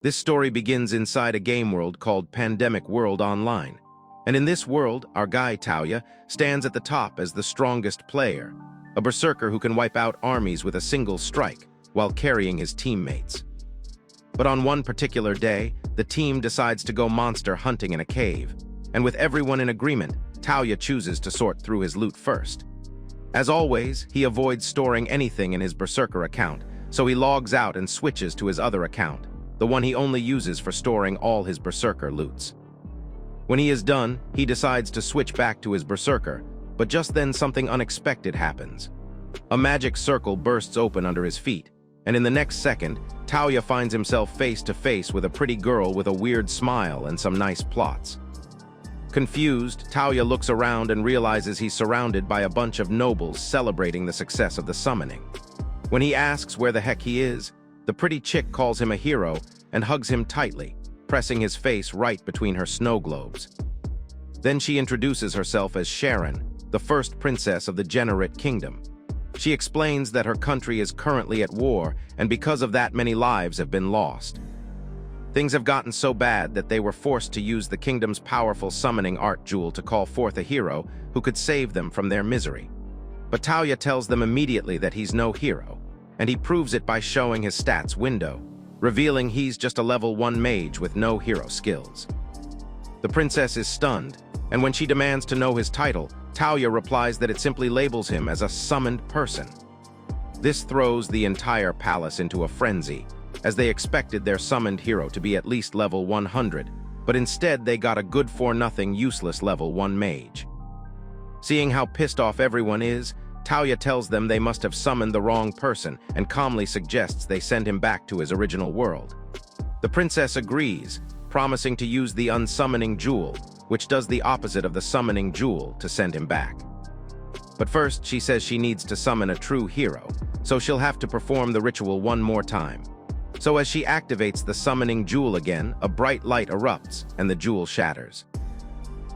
This story begins inside a game world called Pandemic World Online. And in this world, our guy Tauya stands at the top as the strongest player, a berserker who can wipe out armies with a single strike while carrying his teammates. But on one particular day, the team decides to go monster hunting in a cave, and with everyone in agreement, Tauya chooses to sort through his loot first. As always, he avoids storing anything in his berserker account, so he logs out and switches to his other account, the one he only uses for storing all his berserker loots. When he is done, he decides to switch back to his berserker, but just then something unexpected happens. A magic circle bursts open under his feet, and in the next second, Tauya finds himself face to face with a pretty girl with a weird smile and some nice plots. Confused, Tauya looks around and realizes he's surrounded by a bunch of nobles celebrating the success of the summoning. When he asks where the heck he is, the pretty chick calls him a hero and hugs him tightly, pressing his face right between her snow globes. Then she introduces herself as Sharon, the first princess of the Generate Kingdom. She explains that her country is currently at war, and because of that many lives have been lost. Things have gotten so bad that they were forced to use the kingdom's powerful summoning art jewel to call forth a hero who could save them from their misery. But Tauya tells them immediately that he's no hero, and he proves it by showing his stats window, revealing he's just a level 1 mage with no hero skills. The princess is stunned, and when she demands to know his title, Tauya replies that it simply labels him as a summoned person. This throws the entire palace into a frenzy, as they expected their summoned hero to be at least level 100, but instead they got a good-for-nothing useless level 1 mage. Seeing how pissed off everyone is, Tauya tells them they must have summoned the wrong person and calmly suggests they send him back to his original world. The princess agrees, promising to use the unsummoning jewel, which does the opposite of the summoning jewel, to send him back. But first, she says she needs to summon a true hero, so she'll have to perform the ritual one more time. So as she activates the summoning jewel again, a bright light erupts and the jewel shatters.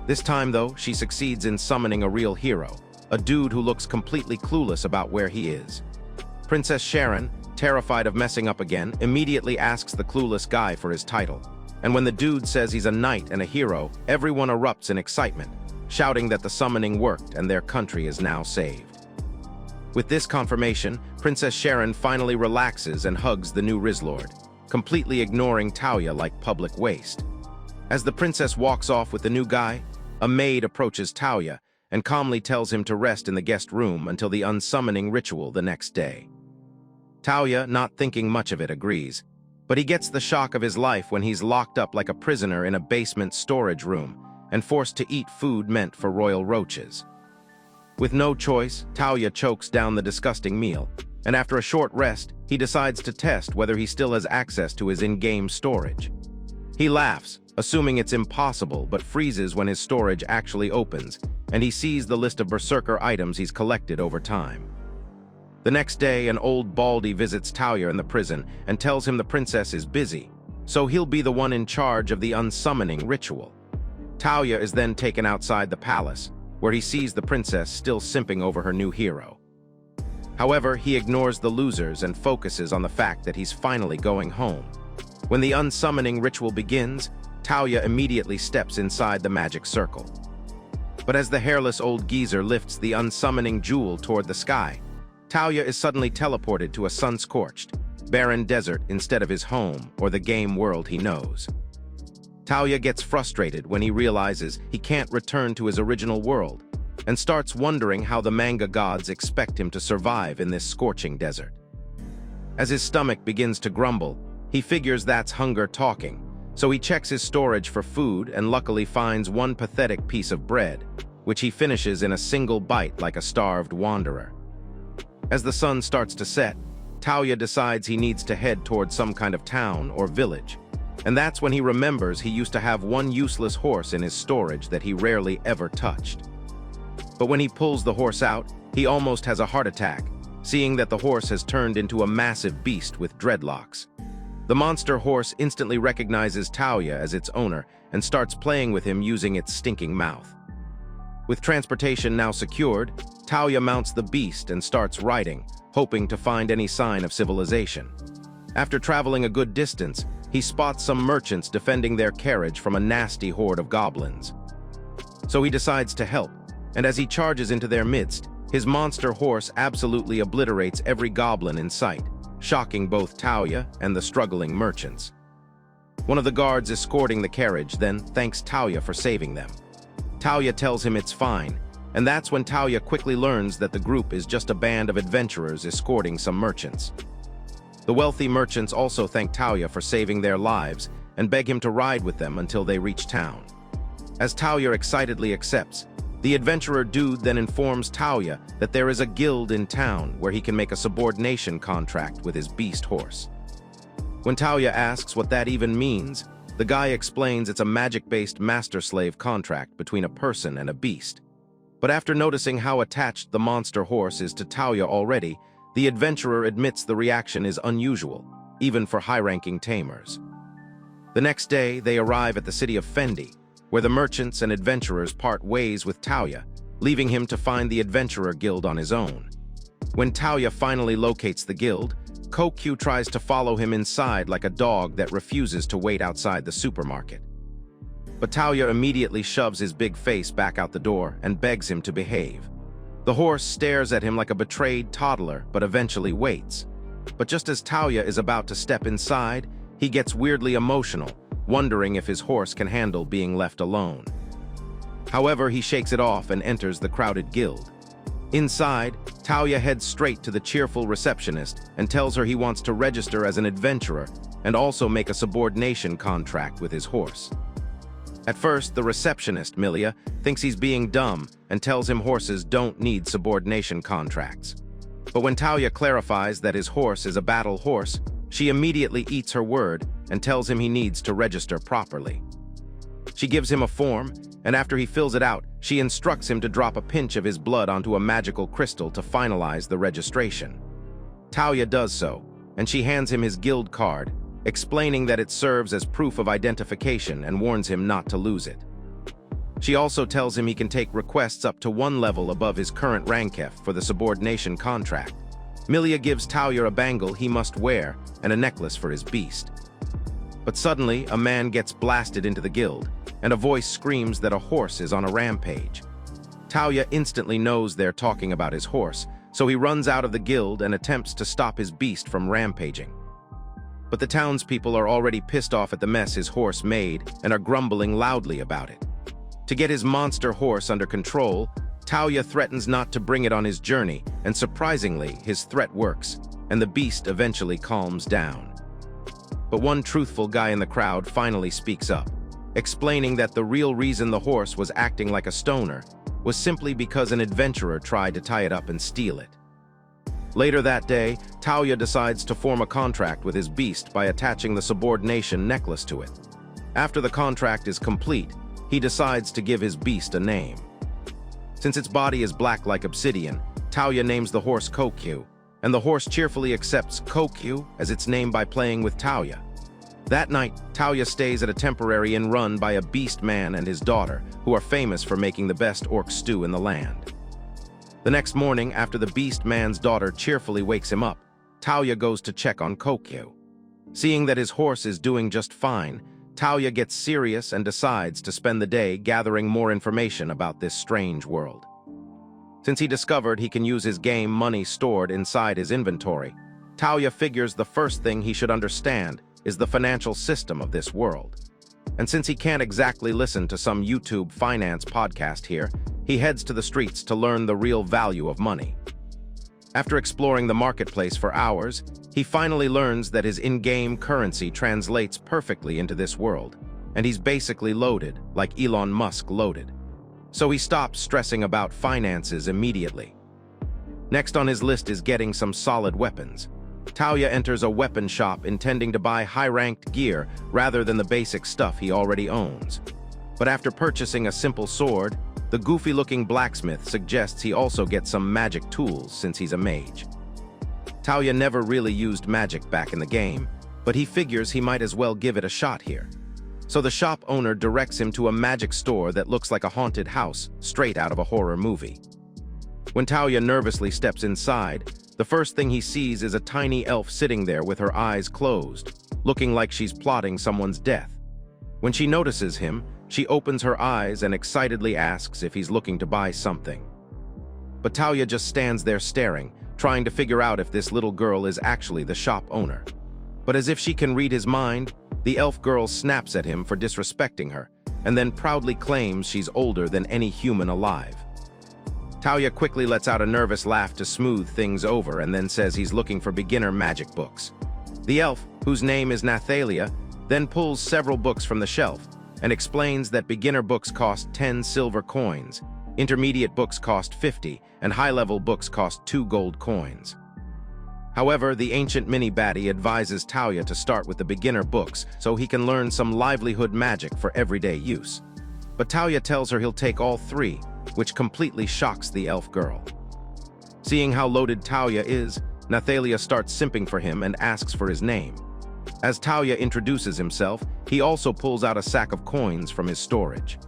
This time, though, she succeeds in summoning a real hero, a dude who looks completely clueless about where he is. Princess Sharon, terrified of messing up again, immediately asks the clueless guy for his title. And when the dude says he's a knight and a hero, everyone erupts in excitement, shouting that the summoning worked and their country is now saved. With this confirmation, Princess Sharon finally relaxes and hugs the new Rizlord, completely ignoring Tauya like public waste. As the princess walks off with the new guy, a maid approaches Tauya and calmly tells him to rest in the guest room until the unsummoning ritual the next day. Tauya, not thinking much of it, agrees, but he gets the shock of his life when he's locked up like a prisoner in a basement storage room and forced to eat food meant for royal roaches. With no choice, Tauya chokes down the disgusting meal, and after a short rest, he decides to test whether he still has access to his in-game storage. He laughs, assuming it's impossible, but freezes when his storage actually opens, and he sees the list of berserker items he's collected over time. The next day, an old baldy visits Tauya in the prison and tells him the princess is busy, so he'll be the one in charge of the unsummoning ritual. Tauya is then taken outside the palace, where he sees the princess still simping over her new hero. However, he ignores the losers and focuses on the fact that he's finally going home. When the unsummoning ritual begins, Tauya immediately steps inside the magic circle. But as the hairless old geezer lifts the unsummoning jewel toward the sky, Tauya is suddenly teleported to a sun-scorched, barren desert instead of his home or the game world he knows. Tauya gets frustrated when he realizes he can't return to his original world and starts wondering how the manga gods expect him to survive in this scorching desert. As his stomach begins to grumble, he figures that's hunger talking, so he checks his storage for food and luckily finds one pathetic piece of bread, which he finishes in a single bite like a starved wanderer. As the sun starts to set, Tauya decides he needs to head towards some kind of town or village, and that's when he remembers he used to have one useless horse in his storage that he rarely ever touched. But when he pulls the horse out, he almost has a heart attack, seeing that the horse has turned into a massive beast with dreadlocks. The monster horse instantly recognizes Tauya as its owner and starts playing with him using its stinking mouth. With transportation now secured, Tauya mounts the beast and starts riding, hoping to find any sign of civilization. After traveling a good distance, he spots some merchants defending their carriage from a nasty horde of goblins. So he decides to help, and as he charges into their midst, his monster horse absolutely obliterates every goblin in sight, shocking both Taoya and the struggling merchants. One of the guards escorting the carriage then thanks Taoya for saving them. Taoya tells him it's fine, and that's when Taoya quickly learns that the group is just a band of adventurers escorting some merchants. The wealthy merchants also thank Taoya for saving their lives and beg him to ride with them until they reach town. As Taoya excitedly accepts, the adventurer dude then informs Taoya that there is a guild in town where he can make a subordination contract with his beast horse. When Taoya asks what that even means, the guy explains it's a magic-based master-slave contract between a person and a beast. But after noticing how attached the monster horse is to Taoya already, the adventurer admits the reaction is unusual, even for high-ranking tamers. The next day, they arrive at the city of Fendi, where the merchants and adventurers part ways with Taoya, leaving him to find the adventurer guild on his own. When Taoya finally locates the guild, Kokyu tries to follow him inside like a dog that refuses to wait outside the supermarket. But Taoya immediately shoves his big face back out the door and begs him to behave. The horse stares at him like a betrayed toddler, but eventually waits. But just as Taoya is about to step inside, he gets weirdly emotional, wondering if his horse can handle being left alone. However, he shakes it off and enters the crowded guild. Inside, Taoya heads straight to the cheerful receptionist and tells her he wants to register as an adventurer and also make a subordination contract with his horse. At first, the receptionist, Milia, thinks he's being dumb and tells him horses don't need subordination contracts. But when Taoya clarifies that his horse is a battle horse, she immediately eats her word and tells him he needs to register properly. She gives him a form, and after he fills it out, she instructs him to drop a pinch of his blood onto a magical crystal to finalize the registration. Taoya does so, and she hands him his guild card, explaining that it serves as proof of identification and warns him not to lose it. She also tells him he can take requests up to one level above his current Rankef for the subordination contract. Milia gives Taoya a bangle he must wear and a necklace for his beast. But suddenly, a man gets blasted into the guild, and a voice screams that a horse is on a rampage. Taoya instantly knows they're talking about his horse, so he runs out of the guild and attempts to stop his beast from rampaging. But the townspeople are already pissed off at the mess his horse made and are grumbling loudly about it. To get his monster horse under control, Taoya threatens not to bring it on his journey, and surprisingly, his threat works, and the beast eventually calms down. But one truthful guy in the crowd finally speaks up, explaining that the real reason the horse was acting like a stoner was simply because an adventurer tried to tie it up and steal it. Later that day, Taoya decides to form a contract with his beast by attaching the subordination necklace to it. After the contract is complete, he decides to give his beast a name. Since its body is black like obsidian, Taoya names the horse Kokyu, and the horse cheerfully accepts Kokyu as its name by playing with Taoya. That night, Taoya stays at a temporary inn run by a beast man and his daughter, who are famous for making the best orc stew in the land. The next morning, after the beast man's daughter cheerfully wakes him up, Taoya goes to check on Kokyu. Seeing that his horse is doing just fine, Taoya gets serious and decides to spend the day gathering more information about this strange world. Since he discovered he can use his game money stored inside his inventory, Taoya figures the first thing he should understand is the financial system of this world. And since he can't exactly listen to some YouTube finance podcast here, he heads to the streets to learn the real value of money. After exploring the marketplace for hours, he finally learns that his in-game currency translates perfectly into this world, and he's basically loaded, like Elon Musk loaded. So he stops stressing about finances immediately. Next on his list is getting some solid weapons. Taoya enters a weapon shop intending to buy high-ranked gear rather than the basic stuff he already owns. But after purchasing a simple sword, the goofy-looking blacksmith suggests he also get some magic tools since he's a mage. Taoya never really used magic back in the game, but he figures he might as well give it a shot here. So the shop owner directs him to a magic store that looks like a haunted house straight out of a horror movie. When Taoya nervously steps inside, the first thing he sees is a tiny elf sitting there with her eyes closed. looking like she's plotting someone's death. When she notices him, she opens her eyes and excitedly asks if he's looking to buy something. But Talia just stands there staring, trying to figure out if this little girl is actually the shop owner. But as if she can read his mind, the elf girl snaps at him for disrespecting her, and then proudly claims she's older than any human alive. Talia quickly lets out a nervous laugh to smooth things over and then says he's looking for beginner magic books. The elf, whose name is Nathalia, then pulls several books from the shelf and explains that beginner books cost 10 silver coins, intermediate books cost 50, and high-level books cost 2 gold coins. However, the ancient mini-baddie advises Talia to start with the beginner books so he can learn some livelihood magic for everyday use. But Talia tells her he'll take all 3, which completely shocks the elf girl. Seeing how loaded Talia is, Nathalia starts simping for him and asks for his name. As Talia introduces himself, he also pulls out a sack of coins from his storage.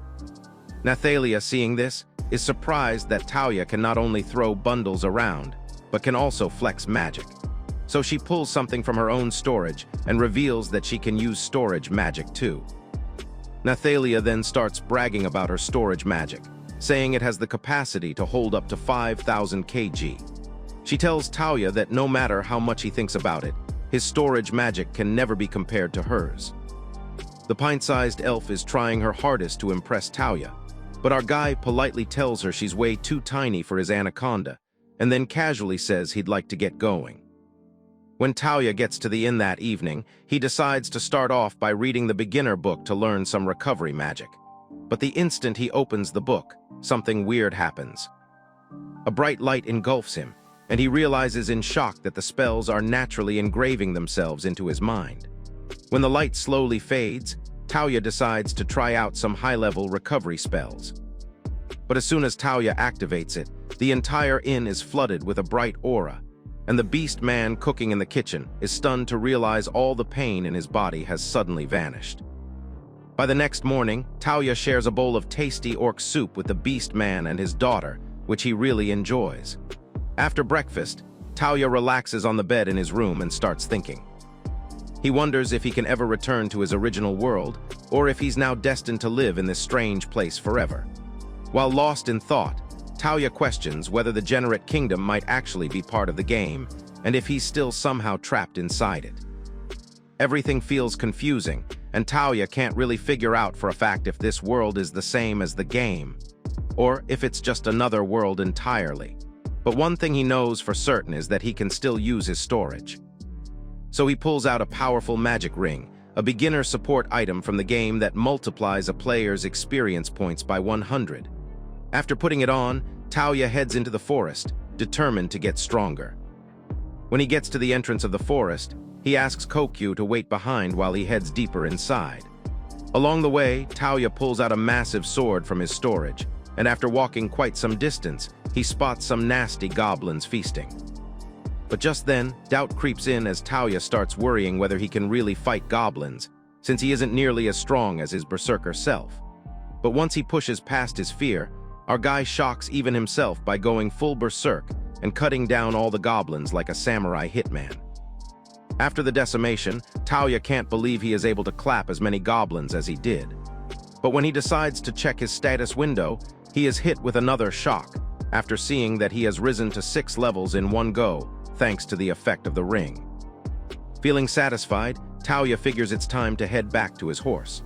Nathalia, seeing this, is surprised that Talia can not only throw bundles around, but can also flex magic. So she pulls something from her own storage and reveals that she can use storage magic too. Nathalia then starts bragging about her storage magic, saying it has the capacity to hold up to 5,000 kg. She tells Talia that no matter how much he thinks about it, his storage magic can never be compared to hers. The pint-sized elf is trying her hardest to impress Talia, but our guy politely tells her she's way too tiny for his anaconda, and then casually says he'd like to get going. When Talia gets to the inn that evening, he decides to start off by reading the beginner book to learn some recovery magic. But the instant he opens the book, something weird happens. A bright light engulfs him, and he realizes in shock that the spells are naturally engraving themselves into his mind. When the light slowly fades, Talia decides to try out some high-level recovery spells. But as soon as Talia activates it, the entire inn is flooded with a bright aura, and the beast man cooking in the kitchen is stunned to realize all the pain in his body has suddenly vanished. By the next morning, Talia shares a bowl of tasty orc soup with the beast man and his daughter, which he really enjoys. After breakfast, Talia relaxes on the bed in his room and starts thinking. He wonders if he can ever return to his original world, or if he's now destined to live in this strange place forever. While lost in thought, Talia questions whether the Generate Kingdom might actually be part of the game, and if he's still somehow trapped inside it. Everything feels confusing, and Talia can't really figure out for a fact if this world is the same as the game, or if it's just another world entirely. But one thing he knows for certain is that he can still use his storage. So he pulls out a powerful magic ring, a beginner support item from the game that multiplies a player's experience points by 100. After putting it on, Talia heads into the forest, determined to get stronger. When he gets to the entrance of the forest, he asks Kokyu to wait behind while he heads deeper inside. Along the way, Talia pulls out a massive sword from his storage, and after walking quite some distance, he spots some nasty goblins feasting. But just then, doubt creeps in as Talia starts worrying whether he can really fight goblins, since he isn't nearly as strong as his berserker self. But once he pushes past his fear, our guy shocks even himself by going full berserk and cutting down all the goblins like a samurai hitman. After the decimation, Talia can't believe he is able to clap as many goblins as he did. But when he decides to check his status window, he is hit with another shock, after seeing that he has risen to 6 levels in one go, thanks to the effect of the ring. Feeling satisfied, Talia figures it's time to head back to his horse.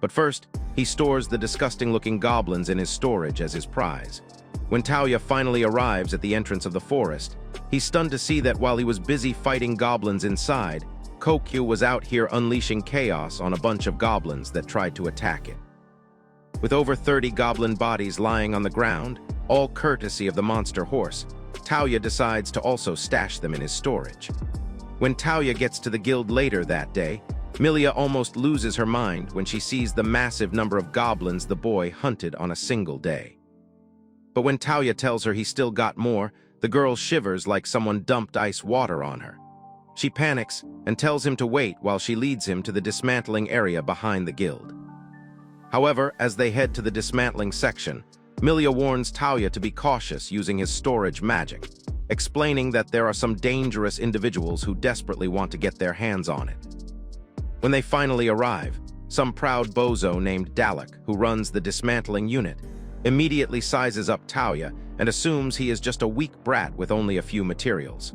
But first, he stores the disgusting-looking goblins in his storage as his prize. When Talia finally arrives at the entrance of the forest, he's stunned to see that while he was busy fighting goblins inside, Kokyu was out here unleashing chaos on a bunch of goblins that tried to attack it. With over 30 goblin bodies lying on the ground, all courtesy of the monster horse, Talia decides to also stash them in his storage. When Talia gets to the guild later that day, Milia almost loses her mind when she sees the massive number of goblins the boy hunted on a single day. But when Talia tells her he still got more, the girl shivers like someone dumped ice water on her. She panics and tells him to wait while she leads him to the dismantling area behind the guild. However, as they head to the dismantling section, Milia warns Talia to be cautious using his storage magic, explaining that there are some dangerous individuals who desperately want to get their hands on it. When they finally arrive, some proud bozo named Dalek, who runs the dismantling unit, immediately sizes up Talia and assumes he is just a weak brat with only a few materials.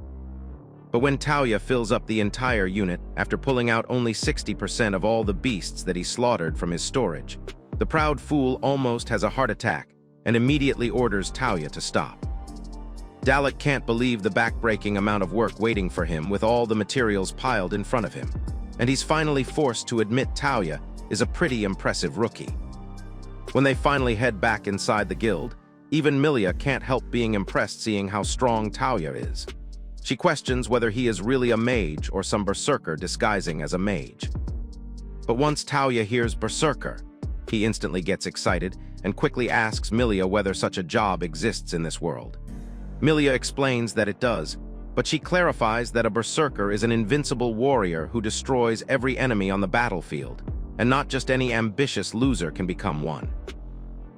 But when Talia fills up the entire unit after pulling out only 60% of all the beasts that he slaughtered from his storage, the proud fool almost has a heart attack and immediately orders Talia to stop. Dalek can't believe the back-breaking amount of work waiting for him with all the materials piled in front of him, and he's finally forced to admit Talia is a pretty impressive rookie. When they finally head back inside the guild, even Milia can't help being impressed seeing how strong Talia is. She questions whether he is really a mage or some berserker disguising as a mage. But once Talia hears berserker, he instantly gets excited and quickly asks Milia whether such a job exists in this world. Milia explains that it does, but she clarifies that a berserker is an invincible warrior who destroys every enemy on the battlefield, and not just any ambitious loser can become one.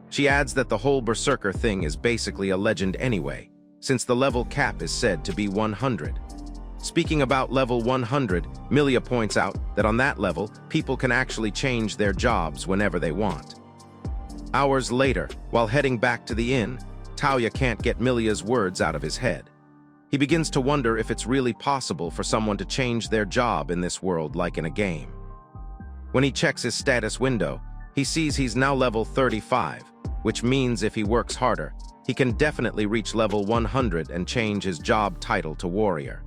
She adds that the whole berserker thing is basically a legend anyway, since the level cap is said to be 100. Speaking about level 100, Milia points out that on that level, people can actually change their jobs whenever they want. Hours later, while heading back to the inn, Talia can't get Milia's words out of his head. He begins to wonder if it's really possible for someone to change their job in this world like in a game. When he checks his status window, he sees he's now level 35, which means if he works harder, he can definitely reach level 100 and change his job title to warrior.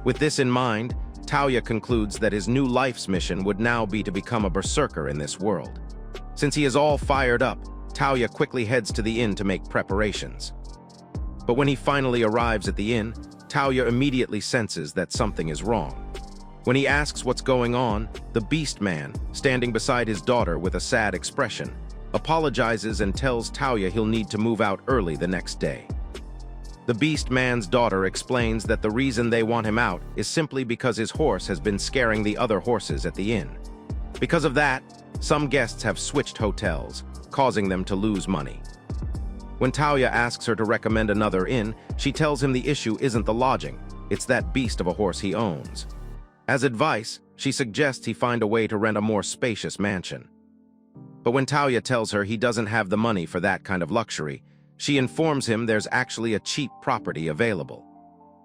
With this in mind, Talia concludes that his new life's mission would now be to become a berserker in this world. Since he is all fired up, Talia quickly heads to the inn to make preparations. But when he finally arrives at the inn, Talia immediately senses that something is wrong. When he asks what's going on, the Beast Man, standing beside his daughter with a sad expression, apologizes and tells Talia he'll need to move out early the next day. The Beast Man's daughter explains that the reason they want him out is simply because his horse has been scaring the other horses at the inn. Because of that, some guests have switched hotels, causing them to lose money. When Talia asks her to recommend another inn, she tells him the issue isn't the lodging, it's that beast of a horse he owns. As advice, she suggests he find a way to rent a more spacious mansion. But when Talia tells her he doesn't have the money for that kind of luxury, she informs him there's actually a cheap property available.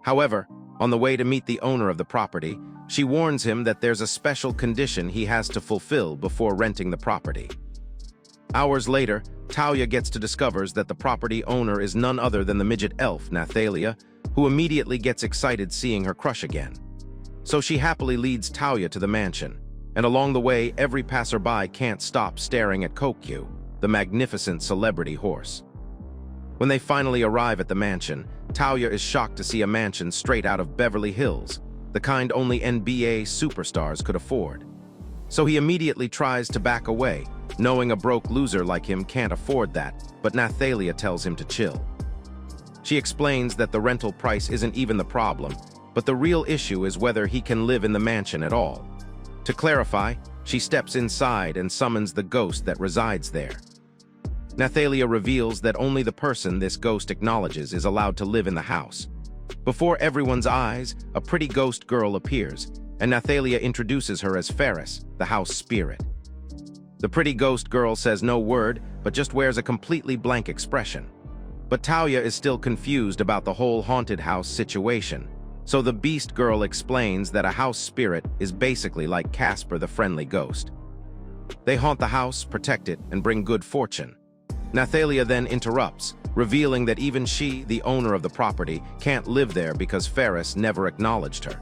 However, on the way to meet the owner of the property, she warns him that there's a special condition he has to fulfill before renting the property. Hours later, Talia gets to discovers that the property owner is none other than the midget elf, Nathalia, who immediately gets excited seeing her crush again. So she happily leads Talia to the mansion, and along the way, every passerby can't stop staring at Kokyu, the magnificent celebrity horse. When they finally arrive at the mansion, Talia is shocked to see a mansion straight out of Beverly Hills, the kind only NBA superstars could afford. So he immediately tries to back away, knowing a broke loser like him can't afford that, but Nathalia tells him to chill. She explains that the rental price isn't even the problem, but the real issue is whether he can live in the mansion at all. To clarify, she steps inside and summons the ghost that resides there. Nathalia reveals that only the person this ghost acknowledges is allowed to live in the house. Before everyone's eyes, a pretty ghost girl appears, and Nathalia introduces her as Ferris, the house spirit. The pretty ghost girl says no word, but just wears a completely blank expression. But Talia is still confused about the whole haunted house situation, so the beast girl explains that a house spirit is basically like Casper the friendly ghost. They haunt the house, protect it, and bring good fortune. Nathalia then interrupts, revealing that even she, the owner of the property, can't live there because Ferris never acknowledged her.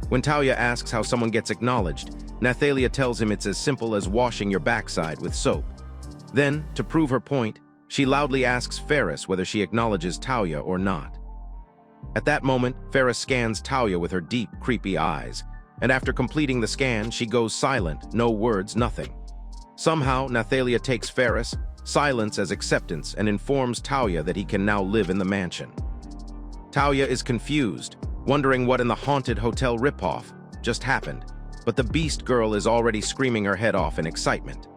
When Talia asks how someone gets acknowledged, Nathalia tells him it's as simple as washing your backside with soap. Then, to prove her point, she loudly asks Ferris whether she acknowledges Talia or not. At that moment, Ferris scans Talia with her deep, creepy eyes, and after completing the scan, she goes silent, no words, nothing. Somehow, Nathalia takes Ferris, silence as acceptance, and informs Talia that he can now live in the mansion. Talia is confused, wondering what in the haunted hotel ripoff just happened, but the beast girl is already screaming her head off in excitement.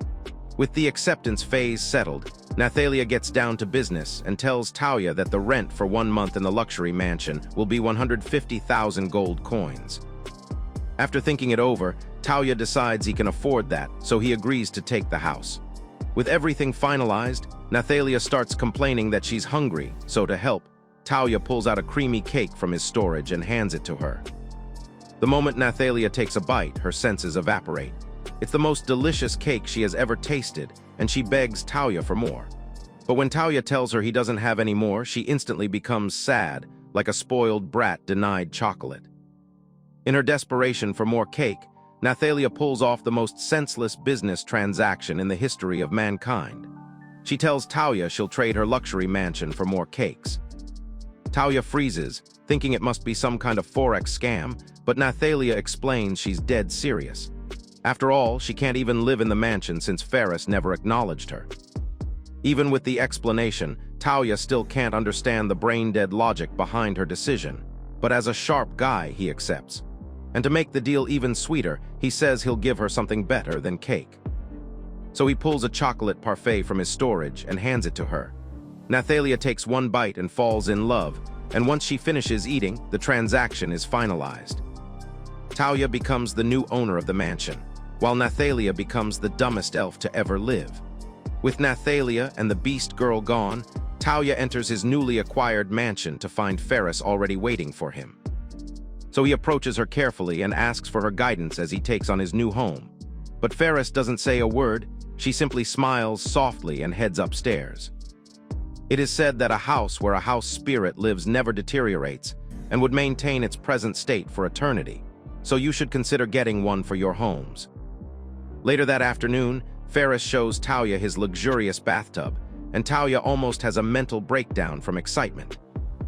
With the acceptance phase settled, Nathalia gets down to business and tells Talia that the rent for 1 month in the luxury mansion will be 150,000 gold coins. After thinking it over, Talia decides he can afford that, so he agrees to take the house. With everything finalized, Nathalia starts complaining that she's hungry, so to help, Talia pulls out a creamy cake from his storage and hands it to her. The moment Nathalia takes a bite, her senses evaporate. It's the most delicious cake she has ever tasted, and she begs Talia for more. But when Talia tells her he doesn't have any more, she instantly becomes sad, like a spoiled brat denied chocolate. In her desperation for more cake, Nathalia pulls off the most senseless business transaction in the history of mankind. She tells Talia she'll trade her luxury mansion for more cakes. Talia freezes, thinking it must be some kind of forex scam, but Nathalia explains she's dead serious. After all, she can't even live in the mansion since Ferris never acknowledged her. Even with the explanation, Talia still can't understand the brain-dead logic behind her decision, but as a sharp guy, he accepts. And to make the deal even sweeter, he says he'll give her something better than cake. So he pulls a chocolate parfait from his storage and hands it to her. Nathalia takes one bite and falls in love, and once she finishes eating, the transaction is finalized. Talia becomes the new owner of the mansion, while Nathalia becomes the dumbest elf to ever live. With Nathalia and the beast girl gone, Talia enters his newly acquired mansion to find Ferris already waiting for him. So he approaches her carefully and asks for her guidance as he takes on his new home. But Ferris doesn't say a word, she simply smiles softly and heads upstairs. It is said that a house where a house spirit lives never deteriorates and would maintain its present state for eternity, so you should consider getting one for your homes. Later that afternoon, Ferris shows Talia his luxurious bathtub, and Talia almost has a mental breakdown from excitement.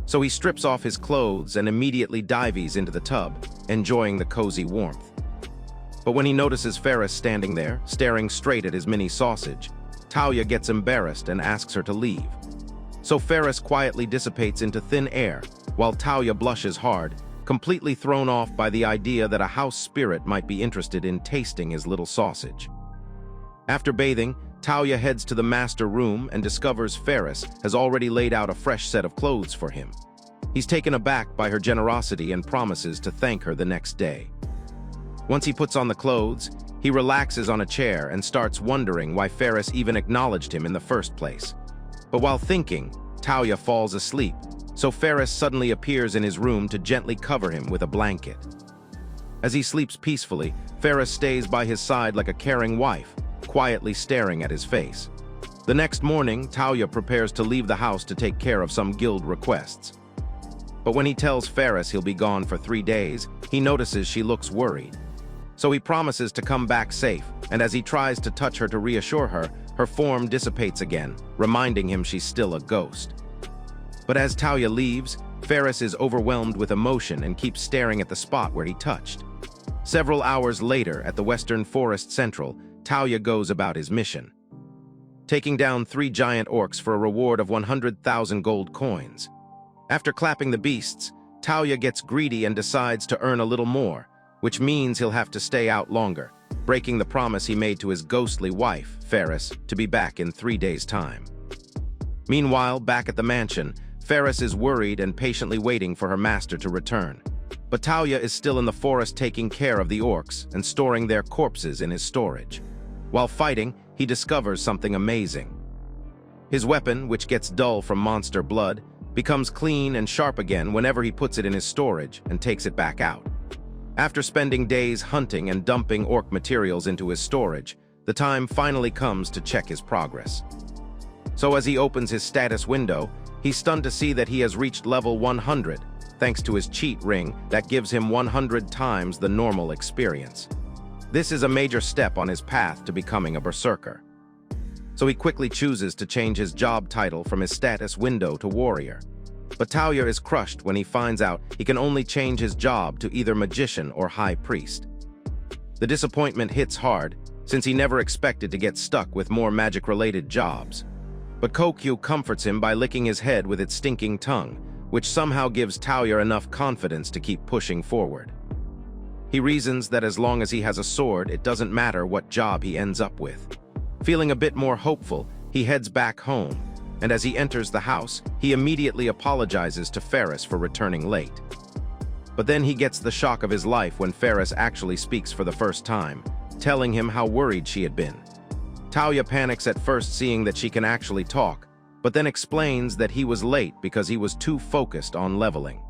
So he strips off his clothes and immediately dives into the tub, enjoying the cozy warmth. But when he notices Ferris standing there, staring straight at his mini sausage, Talia gets embarrassed and asks her to leave. So Ferris quietly dissipates into thin air, while Talia blushes hard, completely thrown off by the idea that a house spirit might be interested in tasting his little sausage. After bathing, Talia heads to the master room and discovers Ferris has already laid out a fresh set of clothes for him. He's taken aback by her generosity and promises to thank her the next day. Once he puts on the clothes, he relaxes on a chair and starts wondering why Ferris even acknowledged him in the first place. But while thinking, Talia falls asleep, so Ferris suddenly appears in his room to gently cover him with a blanket. As he sleeps peacefully, Ferris stays by his side like a caring wife, quietly staring at his face. The next morning, Talia prepares to leave the house to take care of some guild requests. But when he tells Ferris he'll be gone for 3 days, he notices she looks worried. So he promises to come back safe, and as he tries to touch her to reassure her, her form dissipates again, reminding him she's still a ghost. But as Talia leaves, Ferris is overwhelmed with emotion and keeps staring at the spot where he touched. Several hours later, at the Western Forest Central, Talia goes about his mission, taking down 3 giant orcs for a reward of 100,000 gold coins. After clapping the beasts, Talia gets greedy and decides to earn a little more, which means he'll have to stay out longer, breaking the promise he made to his ghostly wife, Ferris, to be back in 3 days' time. Meanwhile, back at the mansion, Ferris is worried and patiently waiting for her master to return. But Talia is still in the forest taking care of the orcs and storing their corpses in his storage. While fighting, he discovers something amazing. His weapon, which gets dull from monster blood, becomes clean and sharp again whenever he puts it in his storage and takes it back out. After spending days hunting and dumping orc materials into his storage, the time finally comes to check his progress. So as he opens his status window, he's stunned to see that he has reached level 100, thanks to his cheat ring that gives him 100 times the normal experience. This is a major step on his path to becoming a berserker. So he quickly chooses to change his job title from his status window to warrior. But Talia is crushed when he finds out he can only change his job to either magician or high priest. The disappointment hits hard, since he never expected to get stuck with more magic-related jobs. But Kokyu comforts him by licking his head with its stinking tongue, which somehow gives Talia enough confidence to keep pushing forward. He reasons that as long as he has a sword, it doesn't matter what job he ends up with. Feeling a bit more hopeful, he heads back home, and as he enters the house, he immediately apologizes to Ferris for returning late. But then he gets the shock of his life when Ferris actually speaks for the first time, telling him how worried she had been. Talia panics at first seeing that she can actually talk, but then explains that he was late because he was too focused on leveling.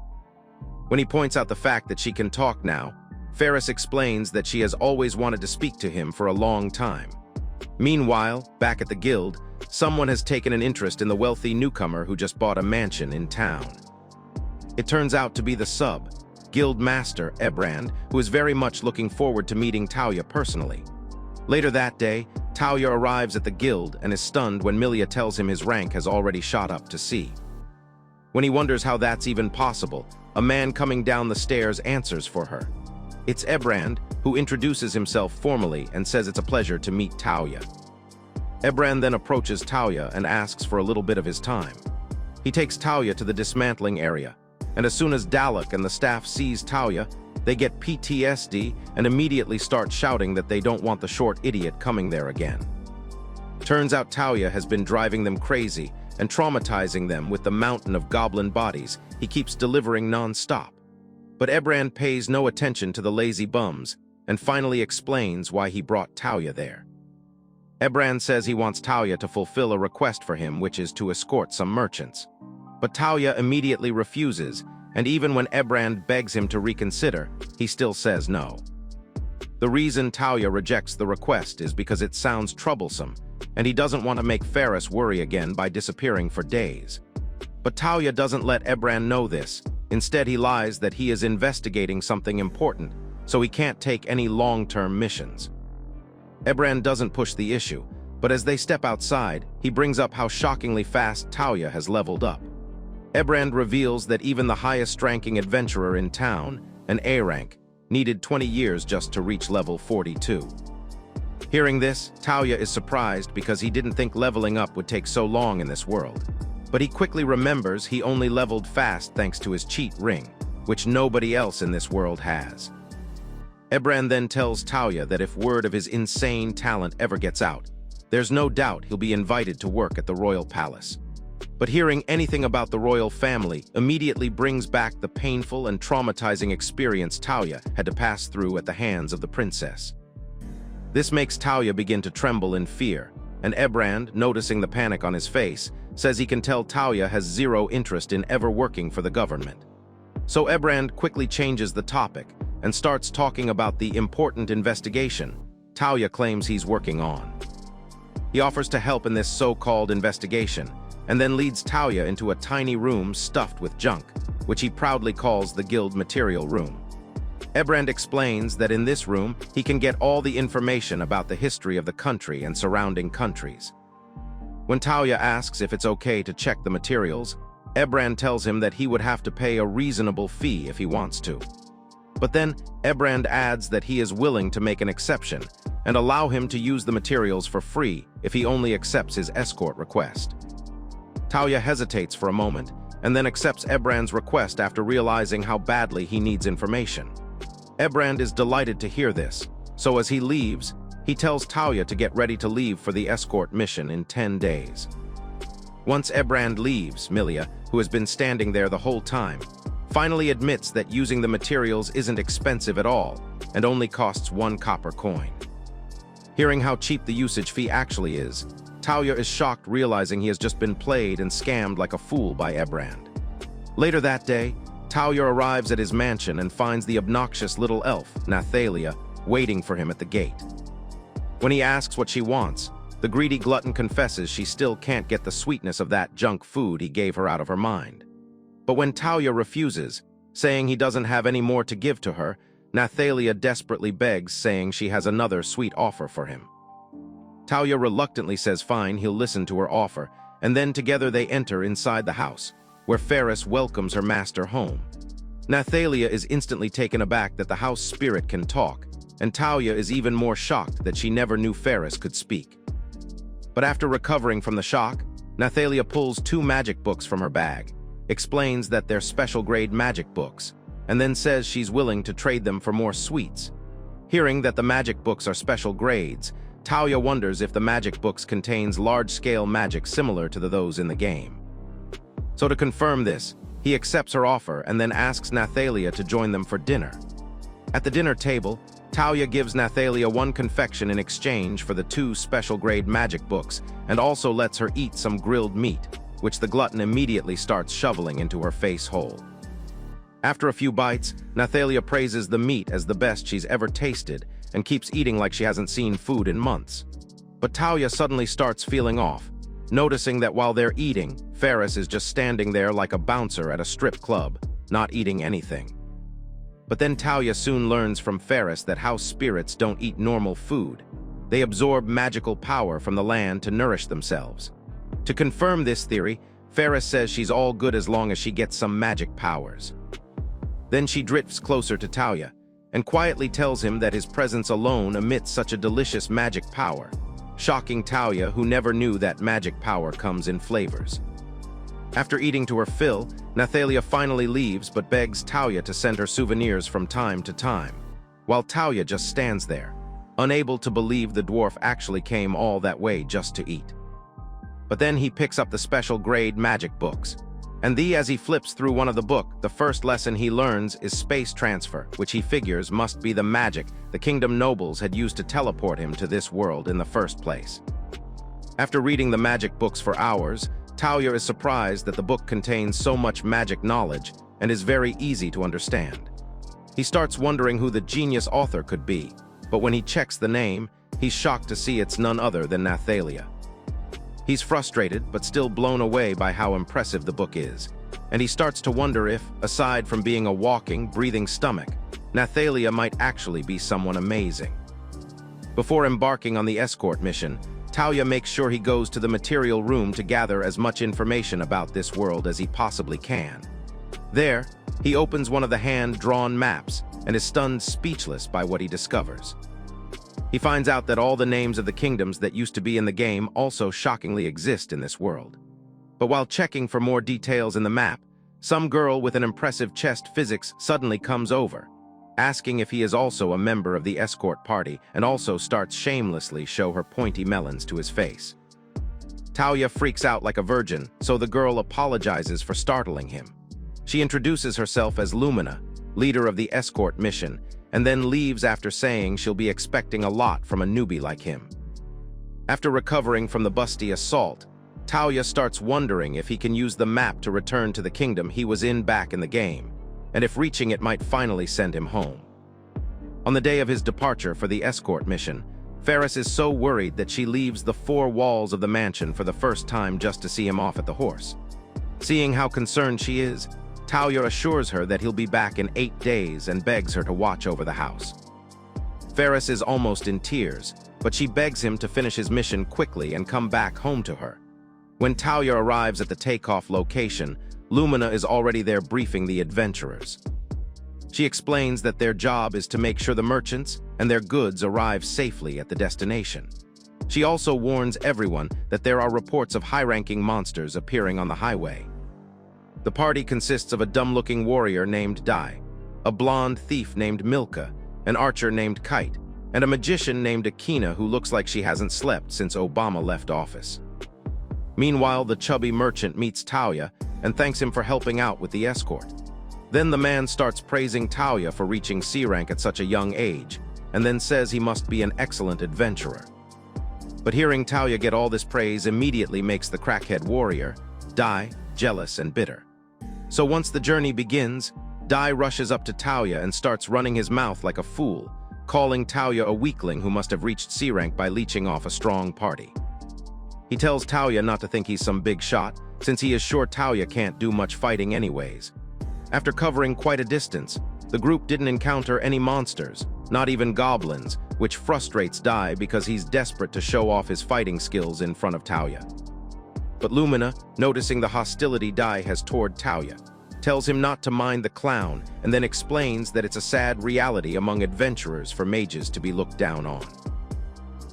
When he points out the fact that she can talk now, Ferris explains that she has always wanted to speak to him for a long time. Meanwhile, back at the guild, someone has taken an interest in the wealthy newcomer who just bought a mansion in town. It turns out to be the sub, Guild Master Ebrand, who is very much looking forward to meeting Talia personally. Later that day, Talia arrives at the guild and is stunned when Milia tells him his rank has already shot up to C. When he wonders how that's even possible, a man coming down the stairs answers for her. It's Ebrand, who introduces himself formally and says it's a pleasure to meet Talia. Ebrand then approaches Talia and asks for a little bit of his time. He takes Talia to the dismantling area, and as soon as Dalek and the staff sees Talia, they get PTSD and immediately start shouting that they don't want the short idiot coming there again. Turns out Talia has been driving them crazy and traumatizing them with the mountain of goblin bodies he keeps delivering non-stop. But Ebrand pays no attention to the lazy bums and finally explains why he brought Talia there. Ebrand says he wants Talia to fulfill a request for him, which is to escort some merchants. But Talia immediately refuses, and even when Ebrand begs him to reconsider, he still says no. The reason Talia rejects the request is because it sounds troublesome, and he doesn't want to make Ferris worry again by disappearing for days. But Talia doesn't let Ebrand know this. Instead, he lies that he is investigating something important, so he can't take any long-term missions. Ebrand doesn't push the issue, but as they step outside, he brings up how shockingly fast Talia has leveled up. Ebrand reveals that even the highest-ranking adventurer in town, an A rank, needed 20 years just to reach level 42. Hearing this, Talia is surprised because he didn't think leveling up would take so long in this world. But he quickly remembers he only leveled fast thanks to his cheat ring, which nobody else in this world has. Ebrand then tells Talia that if word of his insane talent ever gets out, there's no doubt he'll be invited to work at the royal palace. But hearing anything about the royal family immediately brings back the painful and traumatizing experience Talia had to pass through at the hands of the princess. This makes Talia begin to tremble in fear, and Ebrand, noticing the panic on his face, says he can tell Talia has zero interest in ever working for the government. So Ebrand quickly changes the topic and starts talking about the important investigation Talia claims he's working on. He offers to help in this so-called investigation, and then leads Talia into a tiny room stuffed with junk, which he proudly calls the Guild Material Room. Ebrand explains that in this room, he can get all the information about the history of the country and surrounding countries. When Talia asks if it's okay to check the materials, Ebrand tells him that he would have to pay a reasonable fee if he wants to. But then, Ebrand adds that he is willing to make an exception and allow him to use the materials for free if he only accepts his escort request. Talia hesitates for a moment and then accepts Ebrand's request after realizing how badly he needs information. Ebrand is delighted to hear this, so as he leaves, he tells Talia to get ready to leave for the escort mission in 10 days. Once Ebrand leaves, Milia, who has been standing there the whole time, finally admits that using the materials isn't expensive at all and only costs 1 copper coin. Hearing how cheap the usage fee actually is, Talia is shocked realizing he has just been played and scammed like a fool by Ebrand. Later that day, Talia arrives at his mansion and finds the obnoxious little elf, Nathalia, waiting for him at the gate. When he asks what she wants, the greedy glutton confesses she still can't get the sweetness of that junk food he gave her out of her mind. But when Talia refuses, saying he doesn't have any more to give to her, Nathalia desperately begs, saying she has another sweet offer for him. Talia reluctantly says fine, he'll listen to her offer, and then together they enter inside the house, where Ferris welcomes her master home. Nathalia is instantly taken aback that the house spirit can talk, and Talia is even more shocked that she never knew Ferris could speak. But after recovering from the shock, Nathalia pulls 2 magic books from her bag, explains that they're special-grade magic books, and then says she's willing to trade them for more sweets. Hearing that the magic books are special grades, Talia wonders if the magic books contains large-scale magic similar to those in the game. So to confirm this, He accepts her offer and then asks Nathalia to join them for dinner. At the dinner table, Tauia gives Nathalia one confection in exchange for the 2 special-grade magic books and also lets her eat some grilled meat, which the glutton immediately starts shoveling into her face hole. After a few bites, Nathalia praises the meat as the best she's ever tasted and keeps eating like she hasn't seen food in months. But Tauia suddenly starts feeling off, noticing that while they're eating, Ferris is just standing there like a bouncer at a strip club, not eating anything. But then Tauia soon learns from Ferris that house spirits don't eat normal food. They absorb magical power from the land to nourish themselves. To confirm this theory, Ferris says she's all good as long as she gets some magic powers. Then she drifts closer to Tauia and quietly tells him that his presence alone emits such a delicious magic power, shocking Tauia, who never knew that magic power comes in flavors. After eating to her fill, Nathalia finally leaves but begs Tauia to send her souvenirs from time to time, while Tauia just stands there, unable to believe the dwarf actually came all that way just to eat. But then he picks up the special grade magic books, and as he flips through one of the book, the first lesson he learns is space transfer, which he figures must be the magic the kingdom nobles had used to teleport him to this world in the first place. After reading the magic books for hours, Tauia is surprised that the book contains so much magic knowledge and is very easy to understand. He starts wondering who the genius author could be, but when he checks the name, he's shocked to see it's none other than Nathalia. He's frustrated but still blown away by how impressive the book is, and he starts to wonder if, aside from being a walking, breathing stomach, Nathalia might actually be someone amazing. Before embarking on the escort mission, Tauia makes sure he goes to the material room to gather as much information about this world as he possibly can. There, he opens one of the hand-drawn maps and is stunned speechless by what he discovers. He finds out that all the names of the kingdoms that used to be in the game also shockingly exist in this world. But while checking for more details in the map, some girl with an impressive chest physics suddenly comes over, asking if he is also a member of the escort party, and also starts shamelessly show her pointy melons to his face. Tauia freaks out like a virgin, so the girl apologizes for startling him. She introduces herself as Lumina, leader of the escort mission, and then leaves after saying she'll be expecting a lot from a newbie like him. After recovering from the busty assault, Tauia starts wondering if he can use the map to return to the kingdom he was in back in the game, and if reaching it might finally send him home. On the day of his departure for the escort mission, Ferris is so worried that she leaves the 4 walls of the mansion for the first time just to see him off at the horse. Seeing how concerned she is, Tauia assures her that he'll be back in 8 days and begs her to watch over the house. Ferris is almost in tears, but she begs him to finish his mission quickly and come back home to her. When Tauia arrives at the takeoff location, Lumina is already there briefing the adventurers. She explains that their job is to make sure the merchants and their goods arrive safely at the destination. She also warns everyone that there are reports of high-ranking monsters appearing on the highway. The party consists of a dumb-looking warrior named Dai, a blonde thief named Milka, an archer named Kite, and a magician named Akina who looks like she hasn't slept since Obama left office. Meanwhile, the chubby merchant meets Tauia and thanks him for helping out with the escort. Then the man starts praising Tauia for reaching C rank at such a young age, and then says he must be an excellent adventurer. But hearing Tauia get all this praise immediately makes the crackhead warrior, Dai, jealous and bitter. So once the journey begins, Dai rushes up to Tauia and starts running his mouth like a fool, calling Tauia a weakling who must have reached C rank by leeching off a strong party. He tells Tauia not to think he's some big shot, since he is sure Tauia can't do much fighting anyways. After covering quite a distance, the group didn't encounter any monsters, not even goblins, which frustrates Dai because he's desperate to show off his fighting skills in front of Tauia. But Lumina, noticing the hostility Dai has toward Tauia, tells him not to mind the clown and then explains that it's a sad reality among adventurers for mages to be looked down on.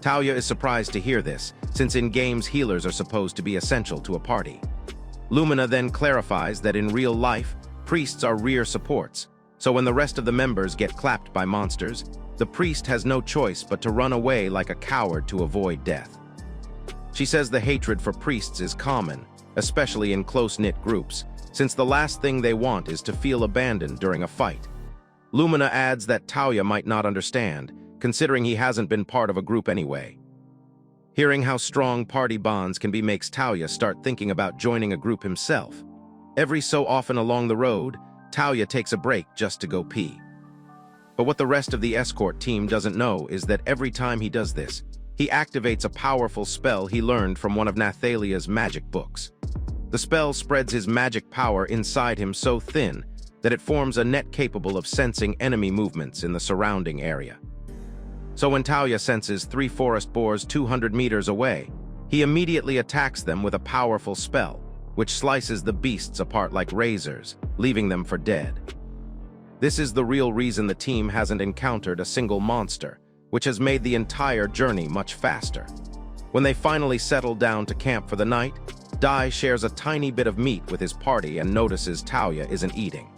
Tauia is surprised to hear this, since in games healers are supposed to be essential to a party. Lumina then clarifies that in real life, priests are rear supports, so when the rest of the members get clapped by monsters, the priest has no choice but to run away like a coward to avoid death. She says the hatred for priests is common, especially in close-knit groups, since the last thing they want is to feel abandoned during a fight. Lumina adds that Tauya might not understand, considering he hasn't been part of a group anyway. Hearing how strong party bonds can be makes Tauya start thinking about joining a group himself. Every so often along the road, Tauya takes a break just to go pee. But what the rest of the escort team doesn't know is that every time he does this, he activates a powerful spell he learned from one of Nathalia's magic books. The spell spreads his magic power inside him so thin that it forms a net capable of sensing enemy movements in the surrounding area. So when Tauya senses 3 forest boars 200 meters away, he immediately attacks them with a powerful spell, which slices the beasts apart like razors, leaving them for dead. This is the real reason the team hasn't encountered a single monster, which has made the entire journey much faster. When they finally settle down to camp for the night, Dai shares a tiny bit of meat with his party and notices Tauya isn't eating.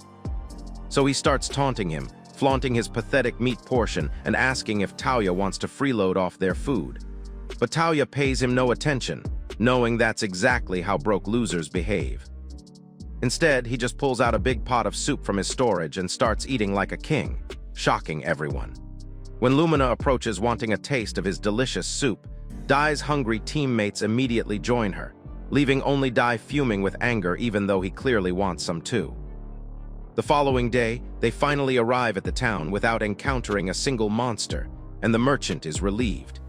So he starts taunting him, flaunting his pathetic meat portion and asking if Tauya wants to freeload off their food. But Tauya pays him no attention, knowing that's exactly how broke losers behave. Instead, he just pulls out a big pot of soup from his storage and starts eating like a king, shocking everyone. When Lumina approaches wanting a taste of his delicious soup, Dai's hungry teammates immediately join her, leaving only Dai fuming with anger even though he clearly wants some too. The following day, they finally arrive at the town without encountering a single monster, and the merchant is relieved.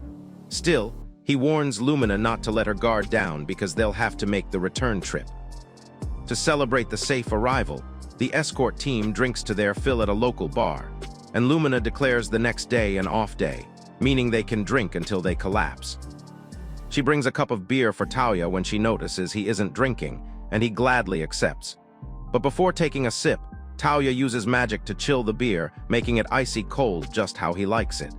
Still, he warns Lumina not to let her guard down because they'll have to make the return trip. To celebrate the safe arrival, the escort team drinks to their fill at a local bar, and Lumina declares the next day an off day, meaning they can drink until they collapse. She brings a cup of beer for Tauya when she notices he isn't drinking, and he gladly accepts. But before taking a sip, Tauya uses magic to chill the beer, making it icy cold just how he likes it.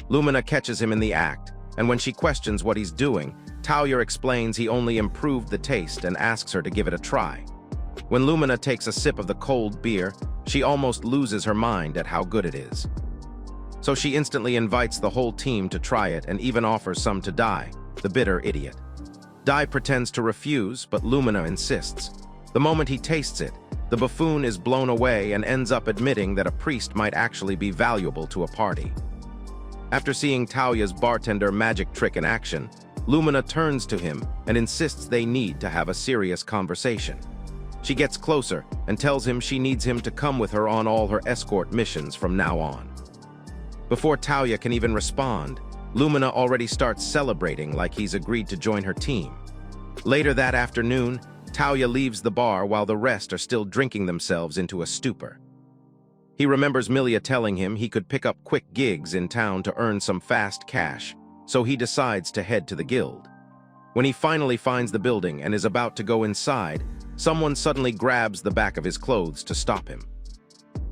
Lumina catches him in the act, and when she questions what he's doing, Tauya explains he only improved the taste and asks her to give it a try. When Lumina takes a sip of the cold beer, she almost loses her mind at how good it is. So she instantly invites the whole team to try it and even offers some to Dai, the bitter idiot. Dai pretends to refuse, but Lumina insists. The moment he tastes it, the buffoon is blown away and ends up admitting that a priest might actually be valuable to a party. After seeing Tauya's bartender magic trick in action, Lumina turns to him and insists they need to have a serious conversation. She gets closer and tells him she needs him to come with her on all her escort missions from now on. Before Tauya can even respond, Lumina already starts celebrating like he's agreed to join her team. Later that afternoon, Tauya leaves the bar while the rest are still drinking themselves into a stupor. He remembers Milia telling him he could pick up quick gigs in town to earn some fast cash, so he decides to head to the guild. When he finally finds the building and is about to go inside, someone suddenly grabs the back of his clothes to stop him.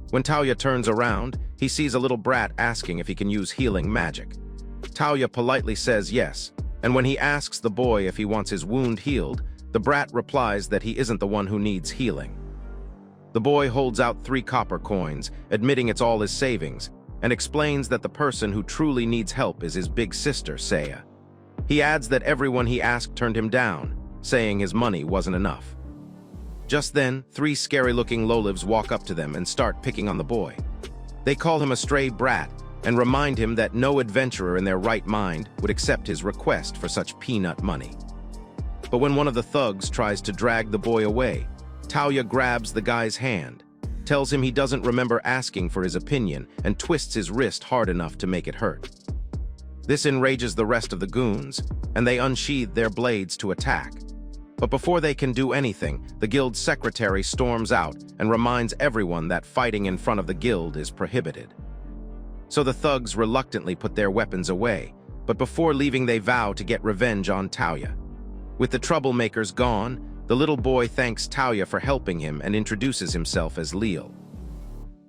When Tauya turns around, he sees a little brat asking if he can use healing magic. Tauya politely says yes, and when he asks the boy if he wants his wound healed, the brat replies that he isn't the one who needs healing. The boy holds out 3 copper coins, admitting it's all his savings, and explains that the person who truly needs help is his big sister, Saya. He adds that everyone he asked turned him down, saying his money wasn't enough. Just then, 3 scary-looking lowlivs walk up to them and start picking on the boy. They call him a stray brat and remind him that no adventurer in their right mind would accept his request for such peanut money. But when one of the thugs tries to drag the boy away, Tauya grabs the guy's hand, tells him he doesn't remember asking for his opinion, and twists his wrist hard enough to make it hurt. This enrages the rest of the goons, and they unsheathe their blades to attack. But before they can do anything, the guild's secretary storms out and reminds everyone that fighting in front of the guild is prohibited. So the thugs reluctantly put their weapons away, but before leaving they vow to get revenge on Tauya. With the troublemakers gone, the little boy thanks Tauya for helping him and introduces himself as Leal.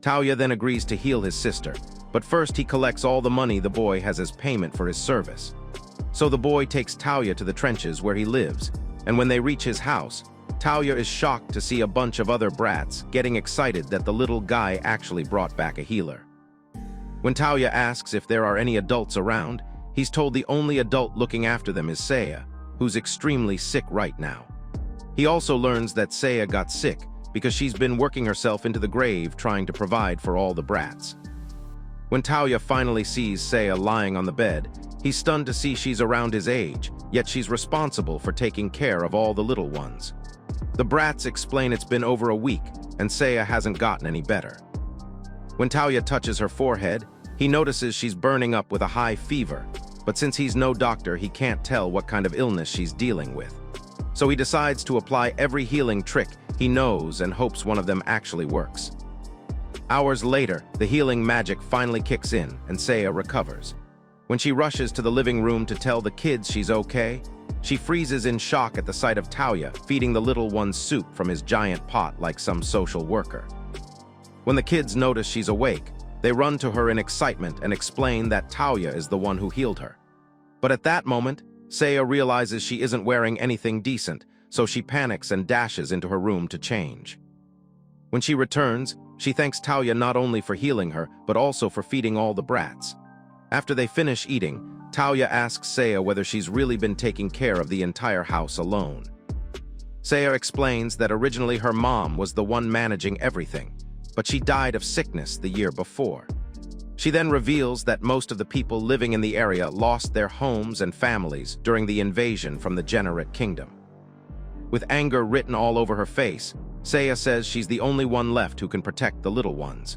Tauya then agrees to heal his sister, but first he collects all the money the boy has as payment for his service. So the boy takes Tauya to the trenches where he lives, and when they reach his house, Tauya is shocked to see a bunch of other brats getting excited that the little guy actually brought back a healer. When Tauya asks if there are any adults around, he's told the only adult looking after them is Saya, who's extremely sick right now. He also learns that Saya got sick because she's been working herself into the grave trying to provide for all the brats. When Taoya finally sees Saya lying on the bed, he's stunned to see she's around his age, yet she's responsible for taking care of all the little ones. The brats explain it's been over a week, and Saya hasn't gotten any better. When Taoya touches her forehead, he notices she's burning up with a high fever, but since he's no doctor, he can't tell what kind of illness she's dealing with. So he decides to apply every healing trick he knows and hopes one of them actually works. Hours later, the healing magic finally kicks in and Saya recovers. When she rushes to the living room to tell the kids she's okay, she freezes in shock at the sight of Taoya feeding the little ones soup from his giant pot like some social worker. When the kids notice she's awake, they run to her in excitement and explain that Taoya is the one who healed her. But at that moment, Saya realizes she isn't wearing anything decent, so she panics and dashes into her room to change. When she returns, she thanks Taoya not only for healing her, but also for feeding all the brats. After they finish eating, Taoya asks Saya whether she's really been taking care of the entire house alone. Saya explains that originally her mom was the one managing everything, but she died of sickness the year before. She then reveals that most of the people living in the area lost their homes and families during the invasion from the Generate Kingdom. With anger written all over her face, Saya says she's the only one left who can protect the little ones.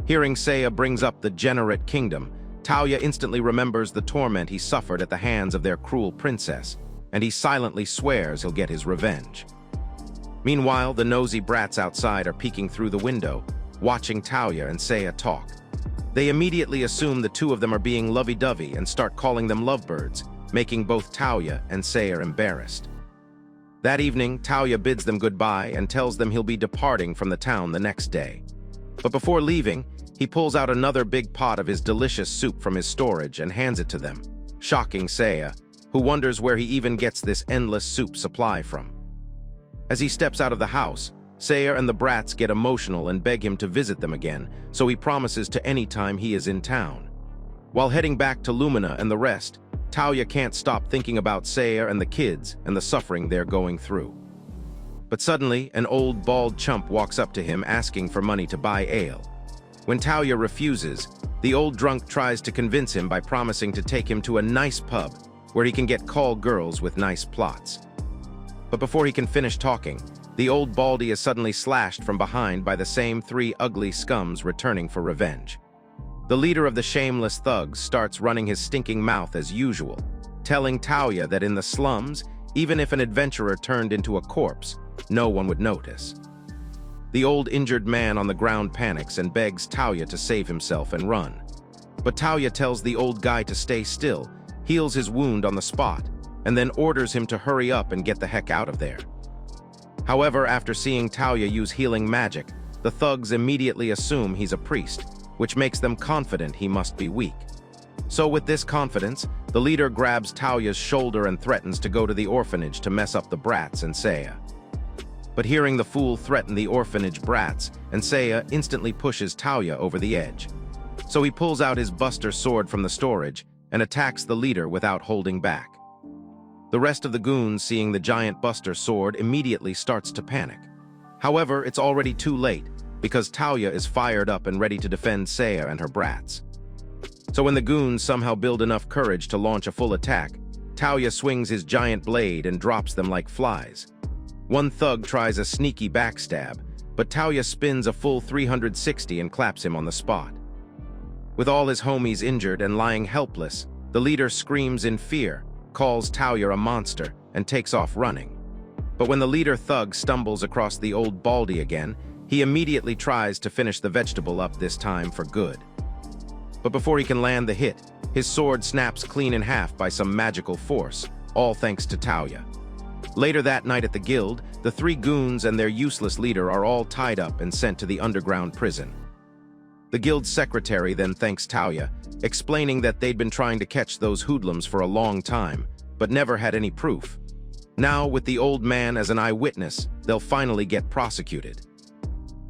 Hearing Saya brings up the Generate Kingdom, Taoya instantly remembers the torment he suffered at the hands of their cruel princess, and he silently swears he'll get his revenge. Meanwhile, the nosy brats outside are peeking through the window, watching Taoya and Saya talk. They immediately assume the two of them are being lovey-dovey and start calling them lovebirds, making both Taoya and Saya embarrassed. That evening, Taoya bids them goodbye and tells them he'll be departing from the town the next day. But before leaving, he pulls out another big pot of his delicious soup from his storage and hands it to them, shocking Saya, who wonders where he even gets this endless soup supply from. As he steps out of the house, Saya and the brats get emotional and beg him to visit them again, so he promises to any time he is in town. While heading back to Lumina and the rest, Taoya can't stop thinking about Saya and the kids and the suffering they're going through. But suddenly, an old bald chump walks up to him asking for money to buy ale. When Taoya refuses, the old drunk tries to convince him by promising to take him to a nice pub where he can get call girls with nice plots. But before he can finish talking, the old baldy is suddenly slashed from behind by the same three ugly scums returning for revenge. The leader of the shameless thugs starts running his stinking mouth as usual, telling Taoya that in the slums, even if an adventurer turned into a corpse, no one would notice. The old injured man on the ground panics and begs Taoya to save himself and run. But Taoya tells the old guy to stay still, heals his wound on the spot, and then orders him to hurry up and get the heck out of there. However, after seeing Taoya use healing magic, the thugs immediately assume he's a priest, which makes them confident he must be weak. So with this confidence, the leader grabs Taoya's shoulder and threatens to go to the orphanage to mess up the brats and Saya. But hearing the fool threaten the orphanage brats, and Saya instantly pushes Taoya over the edge. So he pulls out his buster sword from the storage and attacks the leader without holding back. The rest of the goons, seeing the giant buster sword, immediately starts to panic. However, it's already too late, because Taoya is fired up and ready to defend Saya and her brats. So when the goons somehow build enough courage to launch a full attack, Taoya swings his giant blade and drops them like flies. One thug tries a sneaky backstab, but Taoya spins a full 360 and claps him on the spot. With all his homies injured and lying helpless, the leader screams in fear, calls Taoya a monster, and takes off running. But when the leader thug stumbles across the old baldy again, he immediately tries to finish the vegetable up, this time for good. But before he can land the hit, his sword snaps clean in half by some magical force, all thanks to Taoya. Later that night at the guild, the three goons and their useless leader are all tied up and sent to the underground prison. The guild's secretary then thanks Taoya, explaining that they'd been trying to catch those hoodlums for a long time, but never had any proof. Now, with the old man as an eyewitness, they'll finally get prosecuted.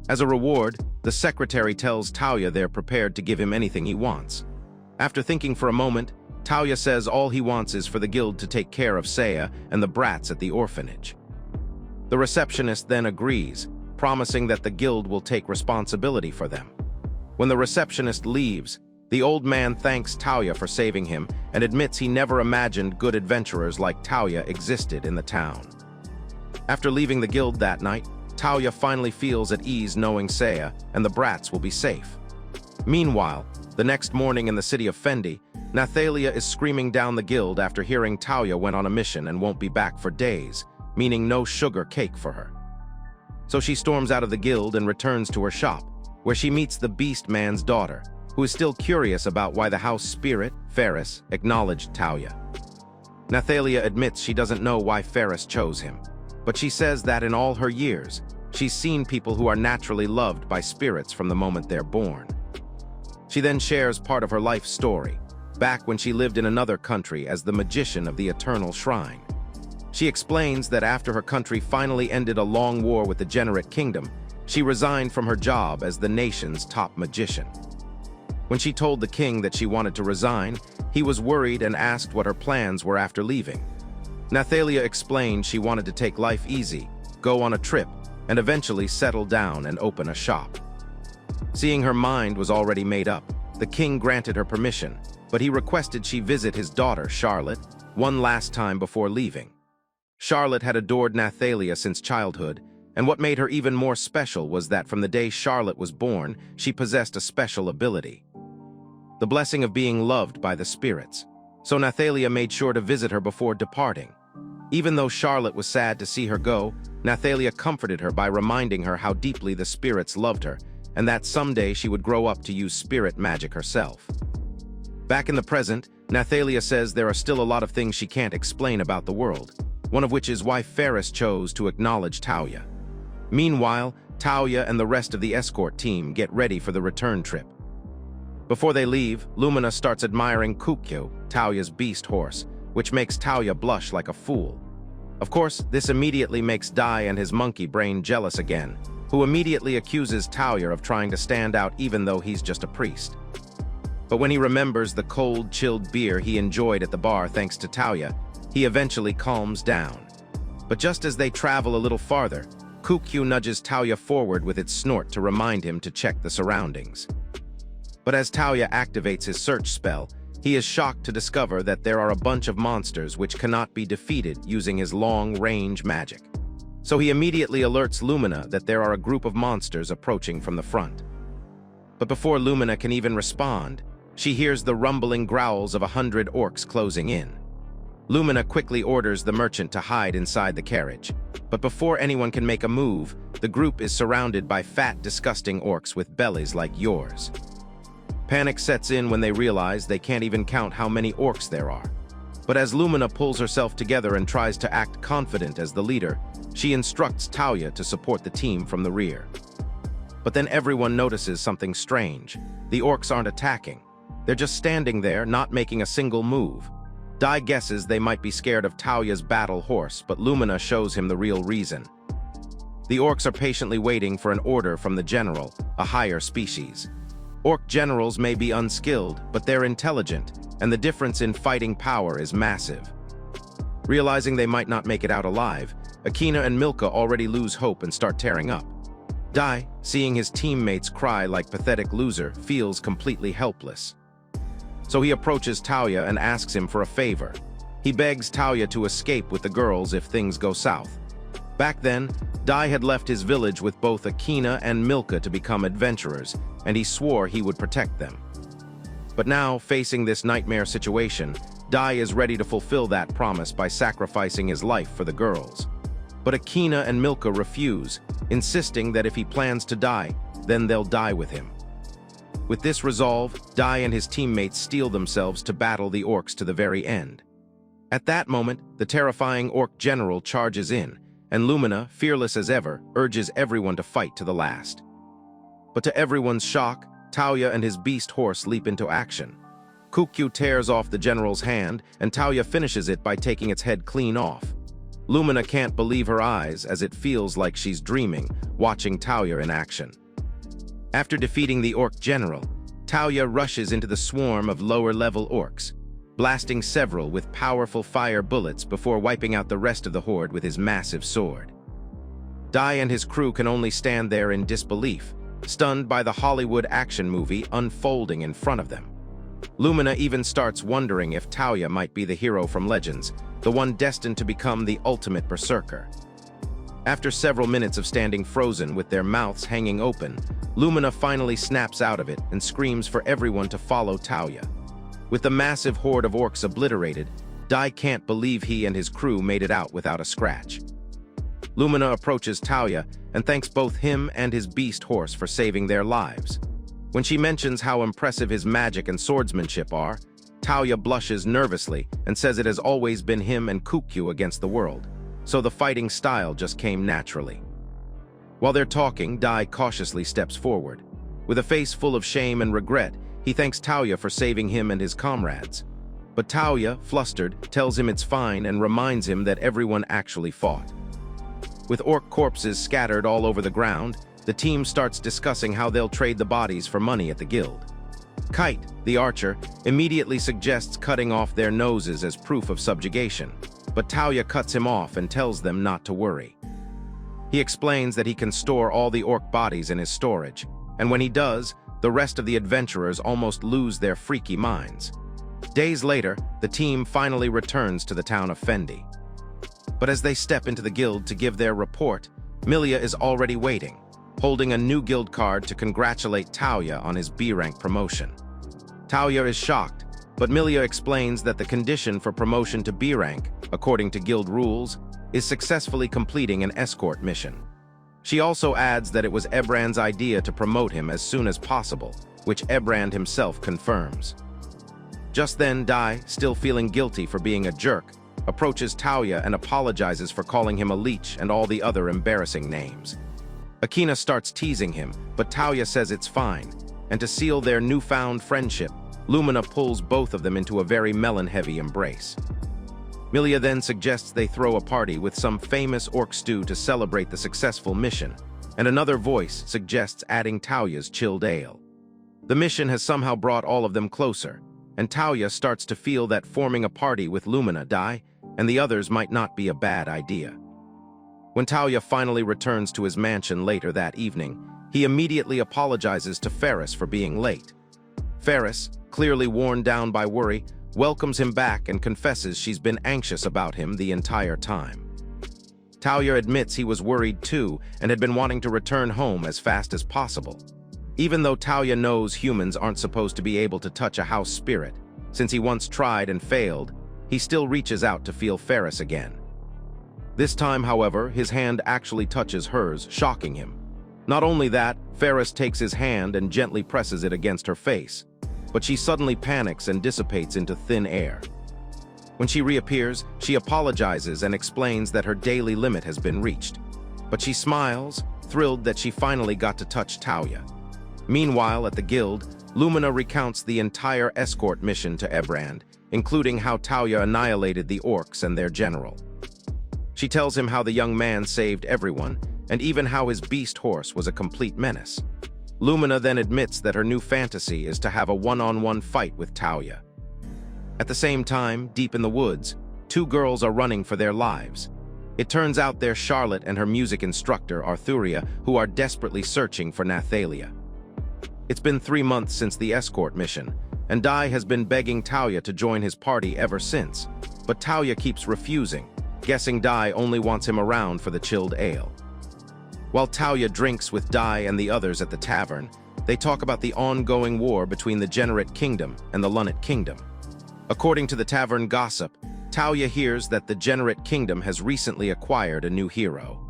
As a reward, the secretary tells Taoya they're prepared to give him anything he wants. After thinking for a moment, Taoya says all he wants is for the guild to take care of Saya and the brats at the orphanage. The The receptionist then agrees, promising that the guild will take responsibility for them. When the receptionist leaves, the old man thanks Taoya for saving him and admits he never imagined good adventurers like Taoya existed in the town. After leaving the guild that night, Taoya finally feels at ease knowing Seiya and the brats will be safe. Meanwhile, the next morning in the city of Fendi, Nathalia is screaming down the guild after hearing Taoya went on a mission and won't be back for days, meaning no sugar cake for her. So she storms out of the guild and returns to her shop, where she meets the Beast Man's daughter, who is still curious about why the house spirit, Ferris, acknowledged Taoya. Nathalia admits she doesn't know why Ferris chose him, but she says that in all her years, she's seen people who are naturally loved by spirits from the moment they're born. She then shares part of her life story, back when she lived in another country as the magician of the Eternal Shrine. She explains that after her country finally ended a long war with the Generate Kingdom, she resigned from her job as the nation's top magician. When she told the king that she wanted to resign, he was worried and asked what her plans were after leaving. Nathalia explained she wanted to take life easy, go on a trip, and eventually settle down and open a shop. Seeing her mind was already made up, the king granted her permission, but he requested she visit his daughter, Charlotte, one last time before leaving. Charlotte had adored Nathalia since childhood, and what made her even more special was that from the day Charlotte was born, she possessed a special ability: the blessing of being loved by the spirits. So Nathalia made sure to visit her before departing. Even though Charlotte was sad to see her go, Nathalia comforted her by reminding her how deeply the spirits loved her, and that someday she would grow up to use spirit magic herself. Back in the present, Nathalia says there are still a lot of things she can't explain about the world, one of which is why Ferris chose to acknowledge Taoya. Meanwhile, Taoya and the rest of the escort team get ready for the return trip. Before they leave, Lumina starts admiring Kukyo, Taoya's beast horse, which makes Taoya blush like a fool. Of course, this immediately makes Dai and his monkey brain jealous again, who immediately accuses Taoya of trying to stand out even though he's just a priest. But when he remembers the cold, chilled beer he enjoyed at the bar thanks to Taoya, he eventually calms down. But just as they travel a little farther, Kukyo nudges Taoya forward with its snort to remind him to check the surroundings. But as Taoya activates his search spell, he is shocked to discover that there are a bunch of monsters which cannot be defeated using his long-range magic. So he immediately alerts Lumina that there are a group of monsters approaching from the front. But before Lumina can even respond, she hears the rumbling growls of 100 orcs closing in. Lumina quickly orders the merchant to hide inside the carriage. But before anyone can make a move, the group is surrounded by fat, disgusting orcs with bellies like yours. Panic sets in when they realize they can't even count how many orcs there are. But as Lumina pulls herself together and tries to act confident as the leader, she instructs Taoya to support the team from the rear. But then everyone notices something strange. The orcs aren't attacking. They're just standing there, not making a single move. Dai guesses they might be scared of Taoya's battle horse, but Lumina shows him the real reason. The orcs are patiently waiting for an order from the general, a higher species. Orc generals may be unskilled, but they're intelligent, and the difference in fighting power is massive. Realizing they might not make it out alive, Akina and Milka already lose hope and start tearing up. Dai, seeing his teammates cry like pathetic loser, feels completely helpless. So he approaches Taoya and asks him for a favor. He begs Taoya to escape with the girls if things go south. Back then, Dai had left his village with both Akina and Milka to become adventurers, and he swore he would protect them. But now, facing this nightmare situation, Dai is ready to fulfill that promise by sacrificing his life for the girls. But Akina and Milka refuse, insisting that if he plans to die, then they'll die with him. With this resolve, Dai and his teammates steel themselves to battle the orcs to the very end. At that moment, the terrifying orc general charges in, and Lumina, fearless as ever, urges everyone to fight to the last. But to everyone's shock, Taoya and his beast horse leap into action. Kukyo tears off the general's hand, and Taoya finishes it by taking its head clean off. Lumina can't believe her eyes as it feels like she's dreaming, watching Taoya in action. After defeating the orc general, Taoya rushes into the swarm of lower-level orcs, blasting several with powerful fire bullets before wiping out the rest of the horde with his massive sword. Dai and his crew can only stand there in disbelief, stunned by the Hollywood action movie unfolding in front of them. Lumina even starts wondering if Taoya might be the hero from Legends, the one destined to become the ultimate berserker. After several minutes of standing frozen with their mouths hanging open, Lumina finally snaps out of it and screams for everyone to follow Taoya. With the massive horde of orcs obliterated, Dai can't believe he and his crew made it out without a scratch. Lumina approaches Taoya and thanks both him and his beast horse for saving their lives. When she mentions how impressive his magic and swordsmanship are, Taoya blushes nervously and says it has always been him and Kukyu against the world, so the fighting style just came naturally. While they're talking, Dai cautiously steps forward. With a face full of shame and regret, he thanks Taoya for saving him and his comrades. But Taoya, flustered, tells him it's fine and reminds him that everyone actually fought. With orc corpses scattered all over the ground, the team starts discussing how they'll trade the bodies for money at the guild. Kite, the archer, immediately suggests cutting off their noses as proof of subjugation, but Taoya cuts him off and tells them not to worry. He explains that he can store all the orc bodies in his storage, and when he does, the rest of the adventurers almost lose their freaky minds. Days later, the team finally returns to the town of Fendi. But as they step into the guild to give their report, Milia is already waiting, holding a new guild card to congratulate Taoya on his B-rank promotion. Taoya is shocked, but Milia explains that the condition for promotion to B-rank, according to guild rules, is successfully completing an escort mission. She also adds that it was Ebrand's idea to promote him as soon as possible, which Ebrand himself confirms. Just then, Dai, still feeling guilty for being a jerk, approaches Taoya and apologizes for calling him a leech and all the other embarrassing names. Akina starts teasing him, but Taoya says it's fine, and to seal their newfound friendship, Lumina pulls both of them into a very melon-heavy embrace. Milia then suggests they throw a party with some famous orc stew to celebrate the successful mission, and another voice suggests adding Taoya's chilled ale. The mission has somehow brought all of them closer, and Taoya starts to feel that forming a party with Lumina, Dai, and the others might not be a bad idea. When Taoya finally returns to his mansion later that evening, he immediately apologizes to Ferris for being late. Ferris, clearly worn down by worry, welcomes him back and confesses she's been anxious about him the entire time. Taoya admits he was worried too and had been wanting to return home as fast as possible. Even though Taoya knows humans aren't supposed to be able to touch a house spirit, since he once tried and failed, he still reaches out to feel Ferris again. This time, however, his hand actually touches hers, shocking him. Not only that, Ferris takes his hand and gently presses it against her face, but she suddenly panics and dissipates into thin air. When she reappears, she apologizes and explains that her daily limit has been reached. But she smiles, thrilled that she finally got to touch Taoya. Meanwhile, at the guild, Lumina recounts the entire escort mission to Ebrand, including how Taoya annihilated the orcs and their general. She tells him how the young man saved everyone, and even how his beast horse was a complete menace. Lumina then admits that her new fantasy is to have a one-on-one fight with Taoya. At the same time, deep in the woods, two girls are running for their lives. It turns out they're Charlotte and her music instructor, Arthuria, who are desperately searching for Nathalia. It's been 3 months since the escort mission, and Dai has been begging Taoya to join his party ever since, but Taoya keeps refusing, guessing Dai only wants him around for the chilled ale. While Taoya drinks with Dai and the others at the tavern, they talk about the ongoing war between the Generate Kingdom and the Lunnet Kingdom. According to the tavern gossip, Taoya hears that the Generate Kingdom has recently acquired a new hero.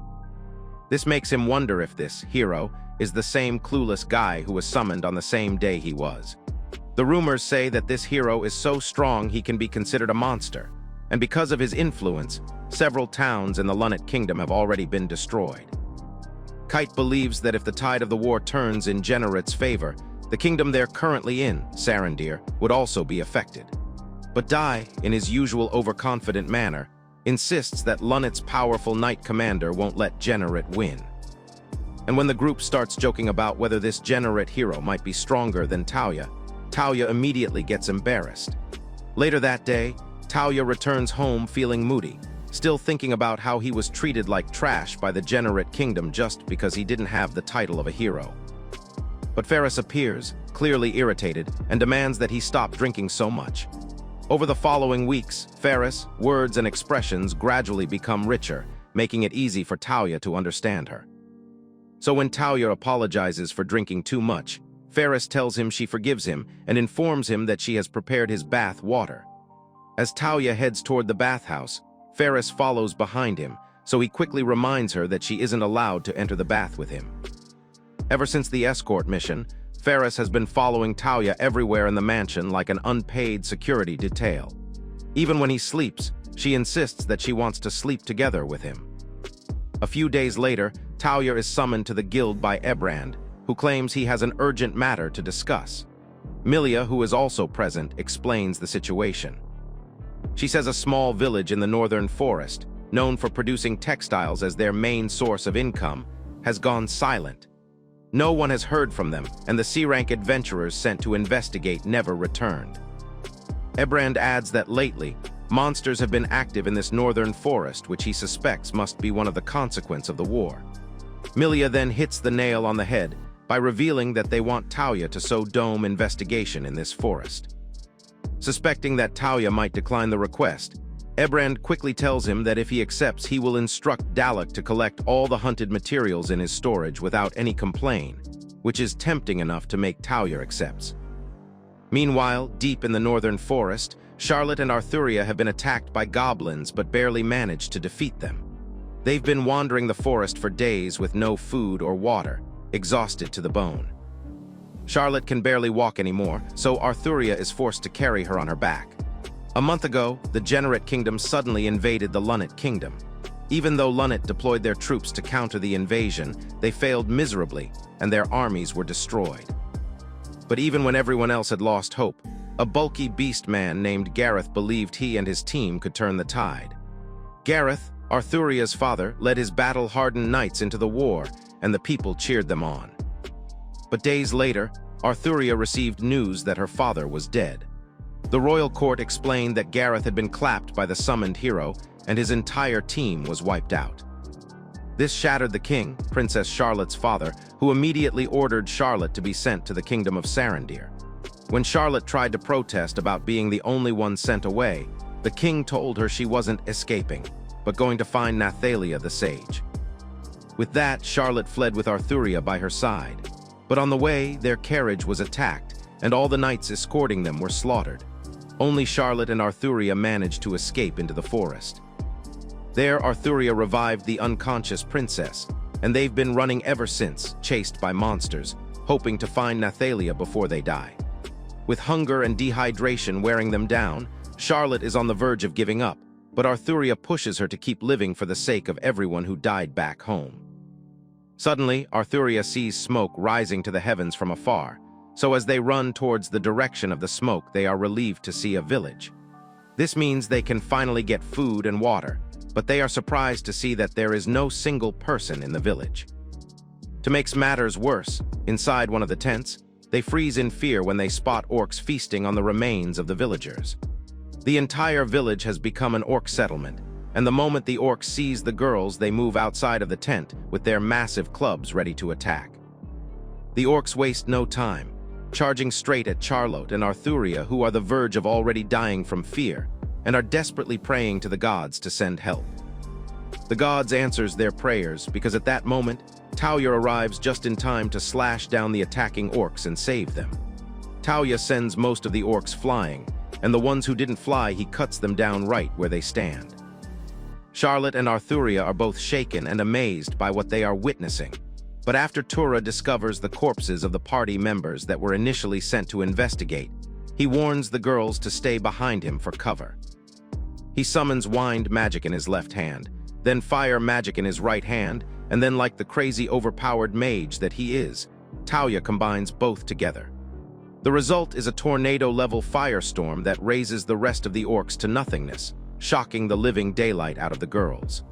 This makes him wonder if this hero is the same clueless guy who was summoned on the same day he was. The rumors say that this hero is so strong he can be considered a monster, and because of his influence, several towns in the Lunnet Kingdom have already been destroyed. Kite believes that if the tide of the war turns in Generate's favor, the kingdom they're currently in, Sarandir, would also be affected. But Dai, in his usual overconfident manner, insists that Lunnet's powerful knight commander won't let Generate win. And when the group starts joking about whether this Generate hero might be stronger than Taoya, Taoya immediately gets embarrassed. Later that day, Taoya returns home feeling moody, still thinking about how he was treated like trash by the Generate Kingdom just because he didn't have the title of a hero. But Ferris appears, clearly irritated, and demands that he stop drinking so much. Over the following weeks, Ferris' words and expressions gradually become richer, making it easy for Talia to understand her. So when Talia apologizes for drinking too much, Ferris tells him she forgives him and informs him that she has prepared his bath water. As Talia heads toward the bathhouse, Ferris follows behind him, so he quickly reminds her that she isn't allowed to enter the bath with him. Ever since the escort mission, Ferris has been following Talia everywhere in the mansion like an unpaid security detail. Even when he sleeps, she insists that she wants to sleep together with him. A few days later, Talia is summoned to the guild by Ebrand, who claims he has an urgent matter to discuss. Milia, who is also present, explains the situation. She says a small village in the northern forest, known for producing textiles as their main source of income, has gone silent. No one has heard from them, and the C-rank adventurers sent to investigate never returned. Ebrand adds that lately, monsters have been active in this northern forest, which he suspects must be one of the consequences of the war. Milia then hits the nail on the head by revealing that they want Talia to sow dome investigation in this forest. Suspecting that Talia might decline the request, Ebrand quickly tells him that if he accepts, he will instruct Dalek to collect all the hunted materials in his storage without any complaint, which is tempting enough to make Talia accept. Meanwhile, deep in the northern forest, Charlotte and Arthuria have been attacked by goblins but barely managed to defeat them. They've been wandering the forest for days with no food or water, exhausted to the bone. Charlotte can barely walk anymore, so Arthuria is forced to carry her on her back. A month ago, the Generate Kingdom suddenly invaded the Lunnet Kingdom. Even though Lunnet deployed their troops to counter the invasion, they failed miserably, and their armies were destroyed. But even when everyone else had lost hope, a bulky beast man named Gareth believed he and his team could turn the tide. Gareth, Arthuria's father, led his battle-hardened knights into the war, and the people cheered them on. But days later, Arthuria received news that her father was dead. The royal court explained that Gareth had been clapped by the summoned hero, and his entire team was wiped out. This shattered the king, Princess Charlotte's father, who immediately ordered Charlotte to be sent to the kingdom of Sarandir. When Charlotte tried to protest about being the only one sent away, the king told her she wasn't escaping, but going to find Nathalia the sage. With that, Charlotte fled with Arthuria by her side. But on the way, their carriage was attacked, and all the knights escorting them were slaughtered. Only Charlotte and Arthuria managed to escape into the forest. There, Arthuria revived the unconscious princess, and they've been running ever since, chased by monsters, hoping to find Nathalia before they die. With hunger and dehydration wearing them down, Charlotte is on the verge of giving up, but Arthuria pushes her to keep living for the sake of everyone who died back home. Suddenly, Arthuria sees smoke rising to the heavens from afar, so as they run towards the direction of the smoke, they are relieved to see a village. This means they can finally get food and water, but they are surprised to see that there is no single person in the village. To make matters worse, inside one of the tents, they freeze in fear when they spot orcs feasting on the remains of the villagers. The entire village has become an orc settlement, and the moment the orcs seize the girls, they move outside of the tent with their massive clubs ready to attack. The orcs waste no time, charging straight at Charlotte and Arthuria, who are the verge of already dying from fear, and are desperately praying to the gods to send help. The gods answers their prayers because at that moment, Talia arrives just in time to slash down the attacking orcs and save them. Talia sends most of the orcs flying, and the ones who didn't fly, he cuts them down right where they stand. Charlotte and Arthuria are both shaken and amazed by what they are witnessing, but after Tura discovers the corpses of the party members that were initially sent to investigate, he warns the girls to stay behind him for cover. He summons wind magic in his left hand, then fire magic in his right hand, and then, like the crazy overpowered mage that he is, Talia combines both together. The result is a tornado-level firestorm that raises the rest of the orcs to nothingness, shocking the living daylight out of the girls.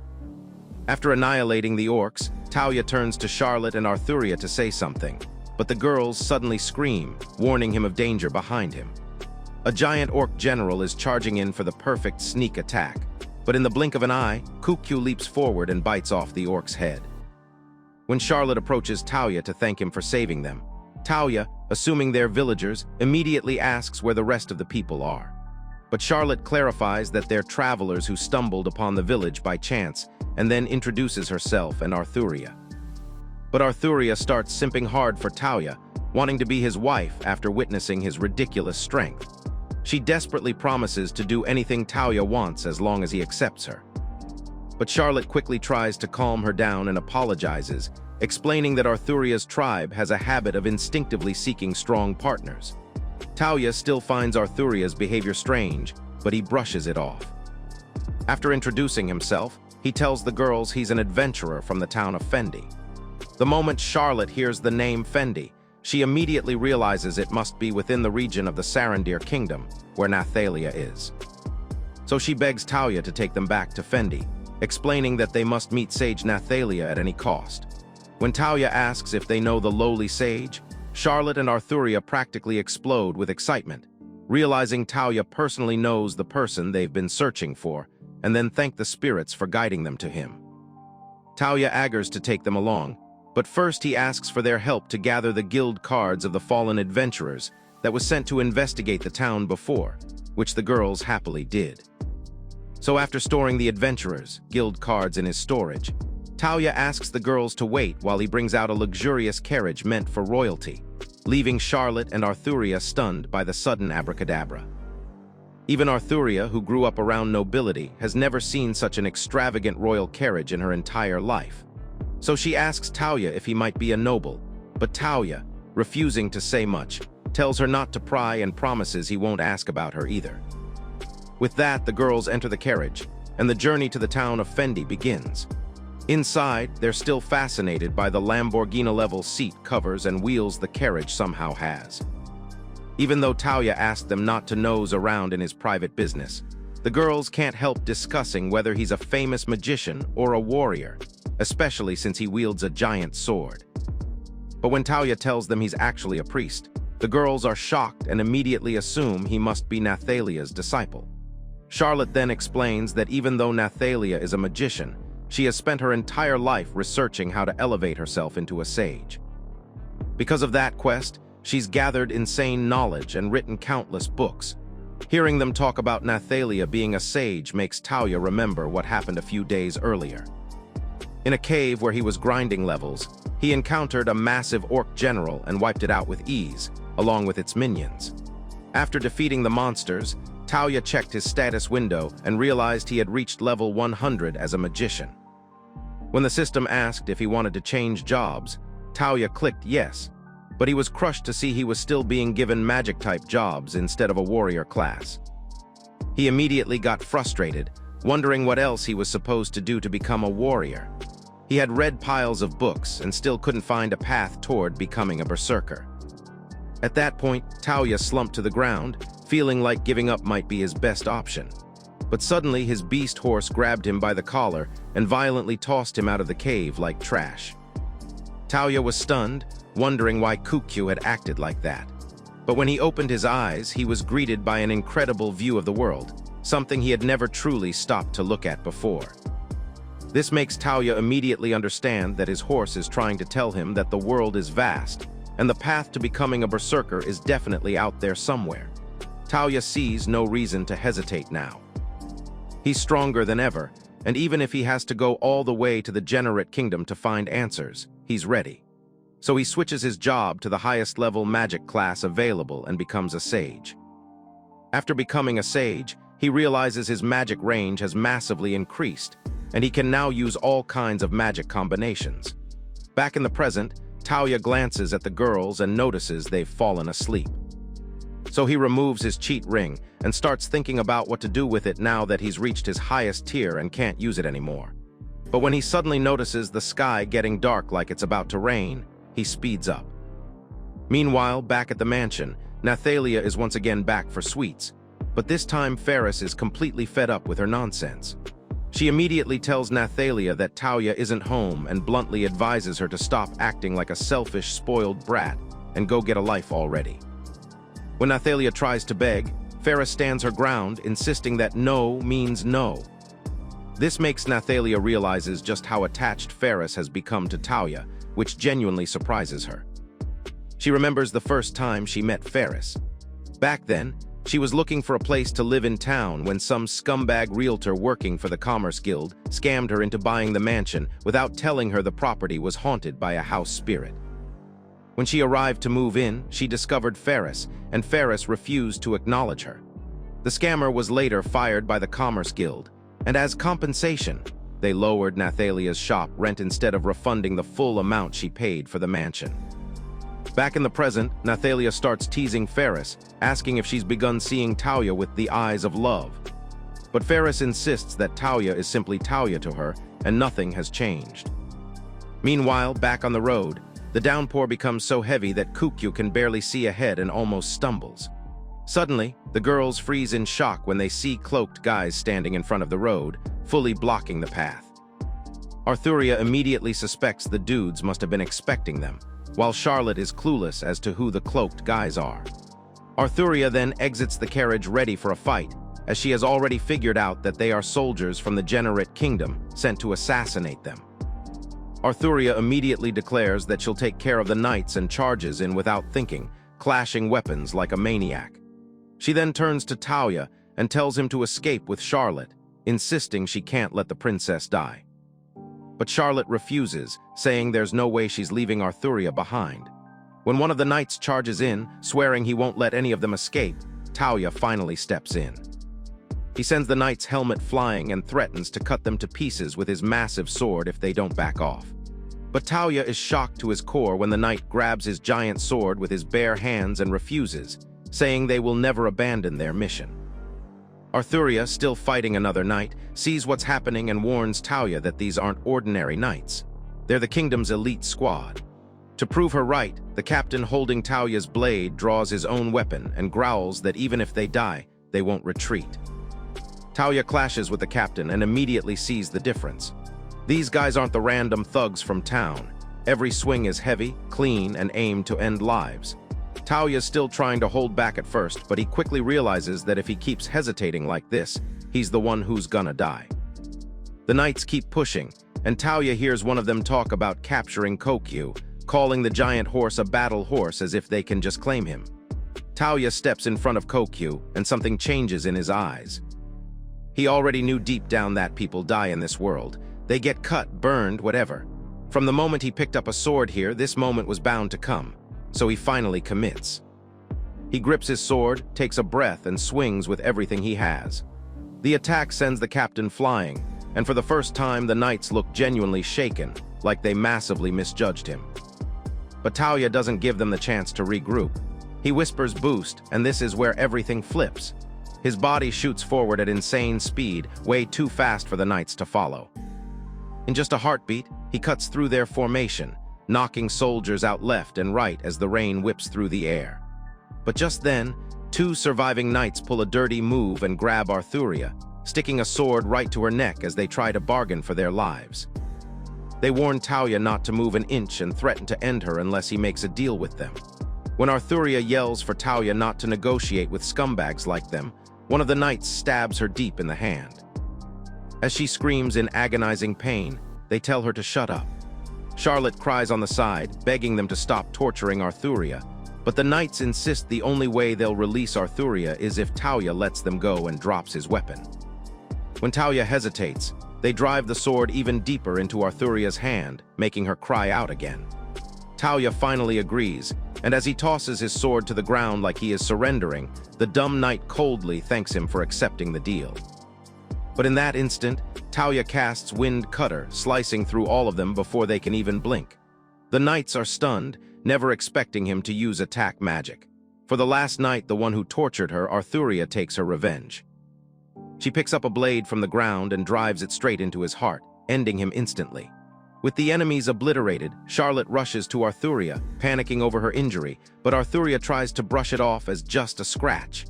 After annihilating the orcs, Talia turns to Charlotte and Arthuria to say something, but the girls suddenly scream, warning him of danger behind him. A giant orc general is charging in for the perfect sneak attack, But in the blink of an eye, Kukyu leaps forward and bites off the orc's head. When Charlotte approaches Taoya to thank him for saving them, Taoya, assuming they're villagers, immediately asks where the rest of the people are. But Charlotte clarifies that they're travelers who stumbled upon the village by chance, and then introduces herself and Arthuria. But Arthuria starts simping hard for Taoya, wanting to be his wife after witnessing his ridiculous strength. She desperately promises to do anything Taoya wants as long as he accepts her. But Charlotte quickly tries to calm her down and apologizes, explaining that Arthuria's tribe has a habit of instinctively seeking strong partners. Taoya still finds Arthuria's behavior strange, but he brushes it off. After introducing himself, he tells the girls he's an adventurer from the town of Fendi. The moment Charlotte hears the name Fendi, she immediately realizes it must be within the region of the Sarandir Kingdom, where Nathalia is. So she begs Taoya to take them back to Fendi, explaining that they must meet Sage Nathalia at any cost. When Taoya asks if they know the lowly sage, Charlotte and Arthuria practically explode with excitement, realizing Taoya personally knows the person they've been searching for, and then thank the spirits for guiding them to him. Taoya agrees to take them along, but first he asks for their help to gather the guild cards of the fallen adventurers that was sent to investigate the town before, which the girls happily did. So after storing the adventurers' guild cards in his storage, Taoya asks the girls to wait while he brings out a luxurious carriage meant for royalty, leaving Charlotte and Arthuria stunned by the sudden abracadabra. Even Arthuria, who grew up around nobility, has never seen such an extravagant royal carriage in her entire life. So she asks Taoya if he might be a noble, but Taoya, refusing to say much, tells her not to pry and promises he won't ask about her either. With that, the girls enter the carriage, and the journey to the town of Fendi begins. Inside, they're still fascinated by the Lamborghini-level seat covers and wheels the carriage somehow has. Even though Taoya asked them not to nose around in his private business, the girls can't help discussing whether he's a famous magician or a warrior, especially since he wields a giant sword. But when Taoya tells them he's actually a priest, the girls are shocked and immediately assume he must be Nathalia's disciple. Charlotte then explains that even though Nathalia is a magician, she has spent her entire life researching how to elevate herself into a sage. Because of that quest, she's gathered insane knowledge and written countless books. Hearing them talk about Nathalia being a sage makes Taoya remember what happened a few days earlier. In a cave where he was grinding levels, he encountered a massive orc general and wiped it out with ease, along with its minions. After defeating the monsters, Taoya checked his status window and realized he had reached level 100 as a magician. When the system asked if he wanted to change jobs, Taoya clicked yes, but he was crushed to see he was still being given magic-type jobs instead of a warrior class. He immediately got frustrated, wondering what else he was supposed to do to become a warrior. He had read piles of books and still couldn't find a path toward becoming a berserker. At that point, Taoya slumped to the ground, feeling like giving up might be his best option. But suddenly his beast horse grabbed him by the collar and violently tossed him out of the cave like trash. Taoya was stunned, wondering why Kukyu had acted like that. But when he opened his eyes, he was greeted by an incredible view of the world, something he had never truly stopped to look at before. This makes Taoya immediately understand that his horse is trying to tell him that the world is vast, and the path to becoming a berserker is definitely out there somewhere. Taoya sees no reason to hesitate now. He's stronger than ever, and even if he has to go all the way to the Generate Kingdom to find answers, he's ready. So he switches his job to the highest level magic class available and becomes a sage. After becoming a sage, he realizes his magic range has massively increased, and he can now use all kinds of magic combinations. Back in the present, Taoya glances at the girls and notices they've fallen asleep. So he removes his cheat ring and starts thinking about what to do with it now that he's reached his highest tier and can't use it anymore. But when he suddenly notices the sky getting dark like it's about to rain, he speeds up. Meanwhile, back at the mansion, Nathalia is once again back for sweets, but this time Ferris is completely fed up with her nonsense. She immediately tells Nathalia that Taoya isn't home and bluntly advises her to stop acting like a selfish, spoiled brat and go get a life already. When Nathalia tries to beg, Ferris stands her ground, insisting that no means no. This makes Nathalia realizes just how attached Ferris has become to Talia, which genuinely surprises her. She remembers the first time she met Ferris. Back then, she was looking for a place to live in town when some scumbag realtor working for the Commerce Guild scammed her into buying the mansion without telling her the property was haunted by a house spirit. When she arrived to move in, she discovered Ferris, and Ferris refused to acknowledge her. The scammer was later fired by the Commerce Guild, and as compensation, they lowered Nathalia's shop rent instead of refunding the full amount she paid for the mansion. Back in the present, Nathalia starts teasing Ferris, asking if she's begun seeing Talia with the eyes of love. But Ferris insists that Talia is simply Talia to her, and nothing has changed. Meanwhile, back on the road, the downpour becomes so heavy that Kukyu can barely see ahead and almost stumbles. Suddenly, the girls freeze in shock when they see cloaked guys standing in front of the road, fully blocking the path. Arthuria immediately suspects the dudes must have been expecting them, while Charlotte is clueless as to who the cloaked guys are. Arthuria then exits the carriage ready for a fight, as she has already figured out that they are soldiers from the Generate Kingdom sent to assassinate them. Arthuria immediately declares that she'll take care of the knights and charges in without thinking, clashing weapons like a maniac. She then turns to Talia and tells him to escape with Charlotte, insisting she can't let the princess die. But Charlotte refuses, saying there's no way she's leaving Arthuria behind. When one of the knights charges in, swearing he won't let any of them escape, Talia finally steps in. He sends the knight's helmet flying and threatens to cut them to pieces with his massive sword if they don't back off. But Talia is shocked to his core when the knight grabs his giant sword with his bare hands and refuses, saying they will never abandon their mission. Arthuria, still fighting another knight, sees what's happening and warns Talia that these aren't ordinary knights. They're the kingdom's elite squad. To prove her right, the captain holding Talia's blade draws his own weapon and growls that even if they die, they won't retreat. Talia clashes with the captain and immediately sees the difference. These guys aren't the random thugs from town. Every swing is heavy, clean, and aimed to end lives. Talia's still trying to hold back at first, but he quickly realizes that if he keeps hesitating like this, he's the one who's gonna die. The knights keep pushing, and Talia hears one of them talk about capturing Kokyu, calling the giant horse a battle horse as if they can just claim him. Talia steps in front of Kokyu, and something changes in his eyes. He already knew deep down that people die in this world. They get cut, burned, whatever. From the moment he picked up a sword here, this moment was bound to come. So he finally commits. He grips his sword, takes a breath, and swings with everything he has. The attack sends the captain flying, and for the first time the knights look genuinely shaken, like they massively misjudged him. But Talia doesn't give them the chance to regroup. He whispers boost, and this is where everything flips. His body shoots forward at insane speed, way too fast for the knights to follow. In just a heartbeat, he cuts through their formation, knocking soldiers out left and right as the rain whips through the air. But just then, two surviving knights pull a dirty move and grab Arthuria, sticking a sword right to her neck as they try to bargain for their lives. They warn Talia not to move an inch and threaten to end her unless he makes a deal with them. When Arthuria yells for Talia not to negotiate with scumbags like them, one of the knights stabs her deep in the hand. As she screams in agonizing pain, they tell her to shut up. Charlotte cries on the side, begging them to stop torturing Arthuria, but the knights insist the only way they'll release Arthuria is if Talia lets them go and drops his weapon. When Talia hesitates, they drive the sword even deeper into Arthuria's hand, making her cry out again. Talia finally agrees, and as he tosses his sword to the ground like he is surrendering, the dumb knight coldly thanks him for accepting the deal. But in that instant, Talia casts Wind Cutter, slicing through all of them before they can even blink. The knights are stunned, never expecting him to use attack magic. For the last night, the one who tortured her, Arthuria takes her revenge. She picks up a blade from the ground and drives it straight into his heart, ending him instantly. With the enemies obliterated, Charlotte rushes to Arthuria, panicking over her injury, but Arthuria tries to brush it off as just a scratch.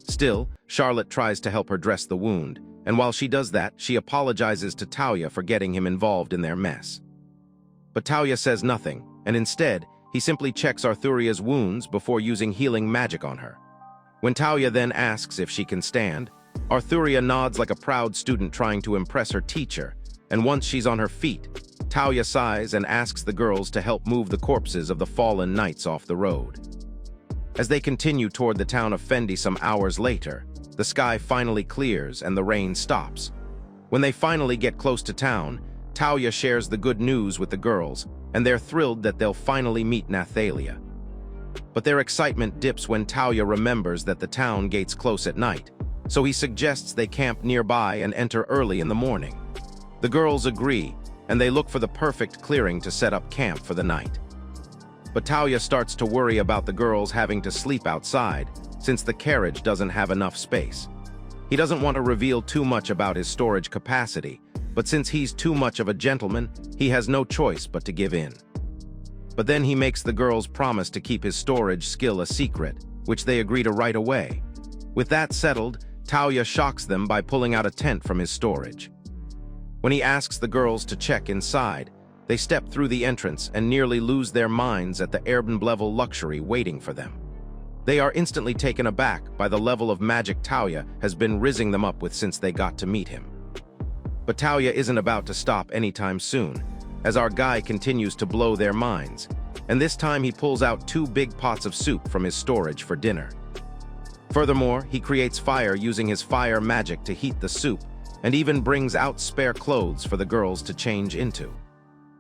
Still, Charlotte tries to help her dress the wound, and while she does that, she apologizes to Talia for getting him involved in their mess. But Talia says nothing, and instead, he simply checks Arthuria's wounds before using healing magic on her. When Talia then asks if she can stand, Arthuria nods like a proud student trying to impress her teacher, and once she's on her feet, Talia sighs and asks the girls to help move the corpses of the fallen knights off the road. As they continue toward the town of Fendi some hours later, the sky finally clears and the rain stops. When they finally get close to town, Talia shares the good news with the girls, and they're thrilled that they'll finally meet Nathalia. But their excitement dips when Talia remembers that the town gates close at night, so he suggests they camp nearby and enter early in the morning. The girls agree, and they look for the perfect clearing to set up camp for the night. But Talia starts to worry about the girls having to sleep outside, since the carriage doesn't have enough space. He doesn't want to reveal too much about his storage capacity, but since he's too much of a gentleman, he has no choice but to give in. But then he makes the girls promise to keep his storage skill a secret, which they agree to right away. With that settled, Talia shocks them by pulling out a tent from his storage. When he asks the girls to check inside, they step through the entrance and nearly lose their minds at the Erbenblevel luxury waiting for them. They are instantly taken aback by the level of magic Talia has been rizzing them up with since they got to meet him. But Talia isn't about to stop anytime soon, as our guy continues to blow their minds, and this time he pulls out 2 big pots of soup from his storage for dinner. Furthermore, he creates fire using his fire magic to heat the soup, and even brings out spare clothes for the girls to change into.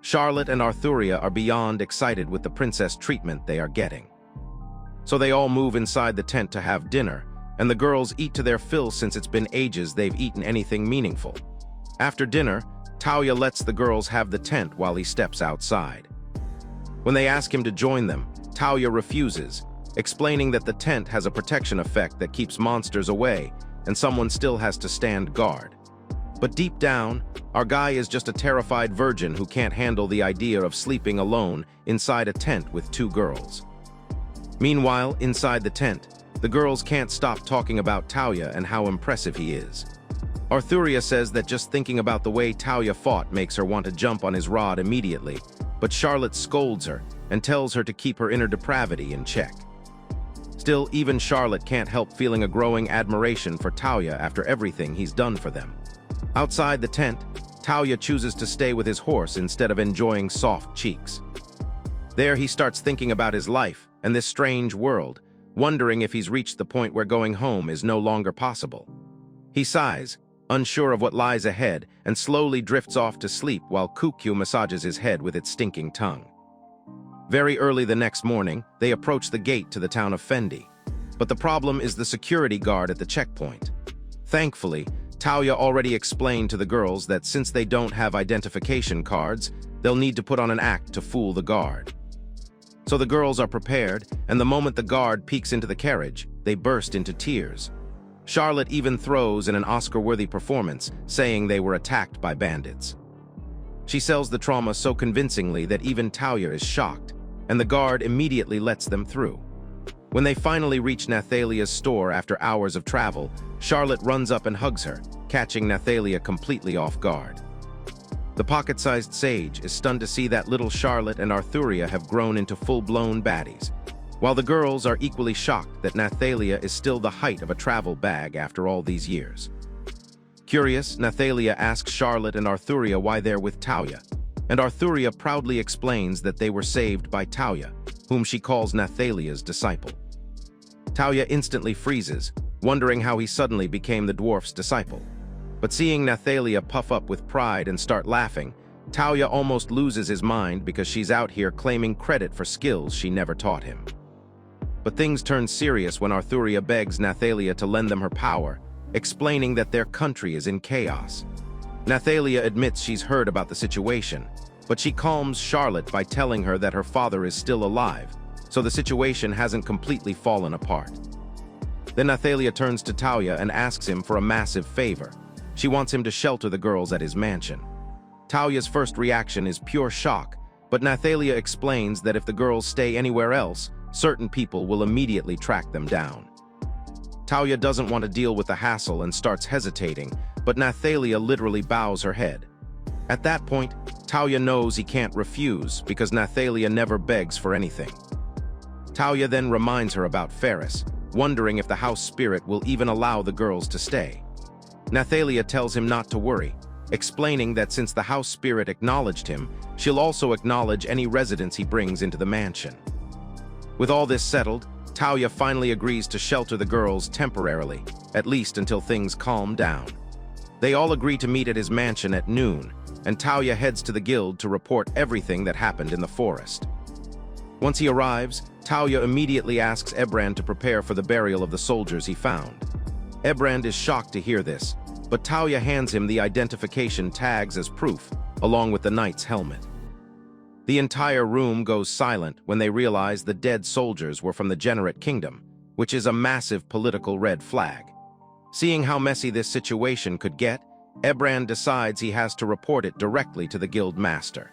Charlotte and Arthuria are beyond excited with the princess treatment they are getting. So they all move inside the tent to have dinner, and the girls eat to their fill since it's been ages they've eaten anything meaningful. After dinner, Talia lets the girls have the tent while he steps outside. When they ask him to join them, Talia refuses, explaining that the tent has a protection effect that keeps monsters away, and someone still has to stand guard. But deep down, our guy is just a terrified virgin who can't handle the idea of sleeping alone inside a tent with 2 girls. Meanwhile, inside the tent, the girls can't stop talking about Talia and how impressive he is. Arthuria says that just thinking about the way Talia fought makes her want to jump on his rod immediately, but Charlotte scolds her and tells her to keep her inner depravity in check. Still, even Charlotte can't help feeling a growing admiration for Talia after everything he's done for them. Outside the tent, Talia chooses to stay with his horse instead of enjoying soft cheeks. There he starts thinking about his life and this strange world, wondering if he's reached the point where going home is no longer possible. He sighs, unsure of what lies ahead, and slowly drifts off to sleep while Kukyu massages his head with its stinking tongue. Very early the next morning, they approach the gate to the town of Fendi. But the problem is the security guard at the checkpoint. Thankfully, Talia already explained to the girls that since they don't have identification cards, they'll need to put on an act to fool the guard. So the girls are prepared, and the moment the guard peeks into the carriage, they burst into tears. Charlotte even throws in an Oscar-worthy performance, saying they were attacked by bandits. She sells the trauma so convincingly that even Talia is shocked, and the guard immediately lets them through. When they finally reach Nathalia's store after hours of travel, Charlotte runs up and hugs her, catching Nathalia completely off guard. The pocket-sized sage is stunned to see that little Charlotte and Arthuria have grown into full-blown baddies, while the girls are equally shocked that Nathalia is still the height of a travel bag after all these years. Curious, Nathalia asks Charlotte and Arthuria why they're with Talia, and Arthuria proudly explains that they were saved by Talia, whom she calls Nathalia's disciple. Talia instantly freezes, wondering how he suddenly became the dwarf's disciple. But seeing Nathalia puff up with pride and start laughing, Talia almost loses his mind because she's out here claiming credit for skills she never taught him. But things turn serious when Arthuria begs Nathalia to lend them her power, explaining that their country is in chaos. Nathalia admits she's heard about the situation, but she calms Charlotte by telling her that her father is still alive, so the situation hasn't completely fallen apart. Then Nathalia turns to Talia and asks him for a massive favor. She wants him to shelter the girls at his mansion. Talia's first reaction is pure shock, but Nathalia explains that if the girls stay anywhere else, certain people will immediately track them down. Talia doesn't want to deal with the hassle and starts hesitating, but Nathalia literally bows her head. At that point, Talia knows he can't refuse because Nathalia never begs for anything. Talia then reminds her about Ferris, wondering if the house spirit will even allow the girls to stay. Nathalia tells him not to worry, explaining that since the house spirit acknowledged him, she'll also acknowledge any residents he brings into the mansion. With all this settled, Talia finally agrees to shelter the girls temporarily, at least until things calm down. They all agree to meet at his mansion at noon, and Talia heads to the guild to report everything that happened in the forest. Once he arrives, Talia immediately asks Ebrand to prepare for the burial of the soldiers he found. Ebrand is shocked to hear this, but Talia hands him the identification tags as proof, along with the knight's helmet. The entire room goes silent when they realize the dead soldiers were from the Generate Kingdom, which is a massive political red flag. Seeing how messy this situation could get, Ebrand decides he has to report it directly to the guild master.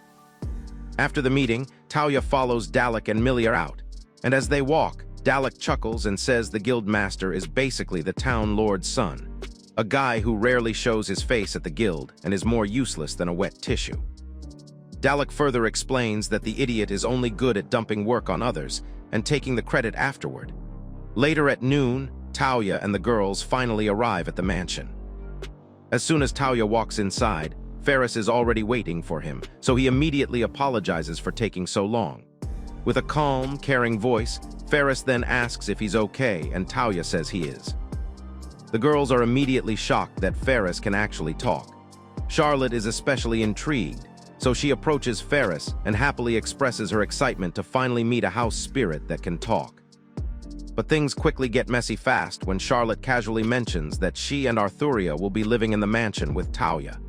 After the meeting, Talia follows Dalek and Milia out, and as they walk, Dalek chuckles and says the guild master is basically the town lord's son, a guy who rarely shows his face at the guild and is more useless than a wet tissue. Dalek further explains that the idiot is only good at dumping work on others and taking the credit afterward. Later at noon, Talia and the girls finally arrive at the mansion. As soon as Talia walks inside, Ferris is already waiting for him, so he immediately apologizes for taking so long. With a calm, caring voice, Ferris then asks if he's okay, and Talia says he is. The girls are immediately shocked that Ferris can actually talk. Charlotte is especially intrigued, so she approaches Ferris and happily expresses her excitement to finally meet a house spirit that can talk. But things quickly get messy fast when Charlotte casually mentions that she and Arthuria will be living in the mansion with Talia.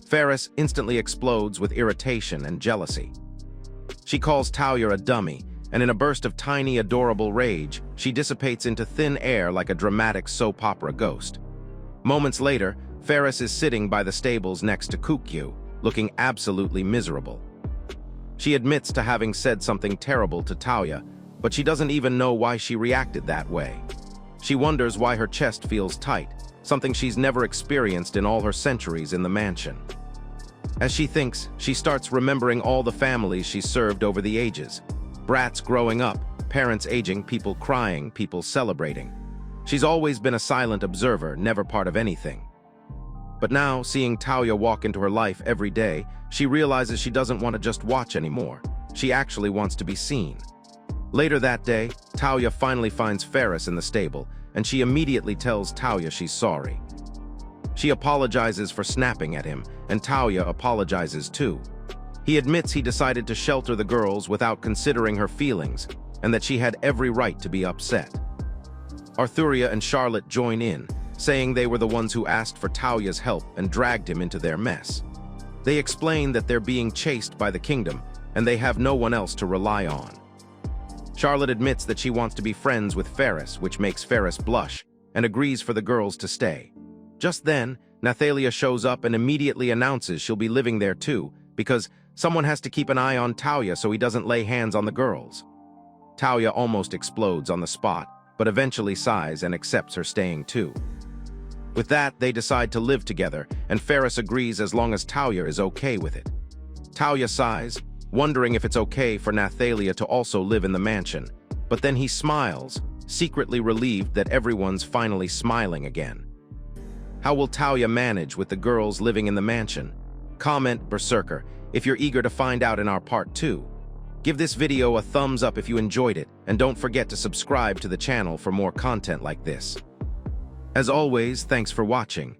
Ferris instantly explodes with irritation and jealousy. She calls Talia a dummy, and in a burst of tiny, adorable rage, she dissipates into thin air like a dramatic soap opera ghost. Moments later, Ferris is sitting by the stables next to Kukyu, looking absolutely miserable. She admits to having said something terrible to Talia, but she doesn't even know why she reacted that way. She wonders why her chest feels tight, something she's never experienced in all her centuries in the mansion. As she thinks, she starts remembering all the families she's served over the ages. Brats growing up, parents aging, people crying, people celebrating. She's always been a silent observer, never part of anything. But now, seeing Talia walk into her life every day, she realizes she doesn't want to just watch anymore. She actually wants to be seen. Later that day, Talia finally finds Ferris in the stable, and she immediately tells Talia she's sorry. She apologizes for snapping at him, and Talia apologizes too. He admits he decided to shelter the girls without considering her feelings, and that she had every right to be upset. Arthuria and Charlotte join in, saying they were the ones who asked for Talia's help and dragged him into their mess. They explain that they're being chased by the kingdom, and they have no one else to rely on. Charlotte admits that she wants to be friends with Ferris, which makes Ferris blush, and agrees for the girls to stay. Just then, Nathalia shows up and immediately announces she'll be living there too, because someone has to keep an eye on Talia so he doesn't lay hands on the girls. Talia almost explodes on the spot, but eventually sighs and accepts her staying too. With that, they decide to live together, and Ferris agrees as long as Talia is okay with it. Talia sighs, wondering if it's okay for Nathalia to also live in the mansion, but then he smiles, secretly relieved that everyone's finally smiling again. How will Talia manage with the girls living in the mansion? Comment Berserker if you're eager to find out in our part 2. Give this video a thumbs up if you enjoyed it, and don't forget to subscribe to the channel for more content like this. As always, thanks for watching.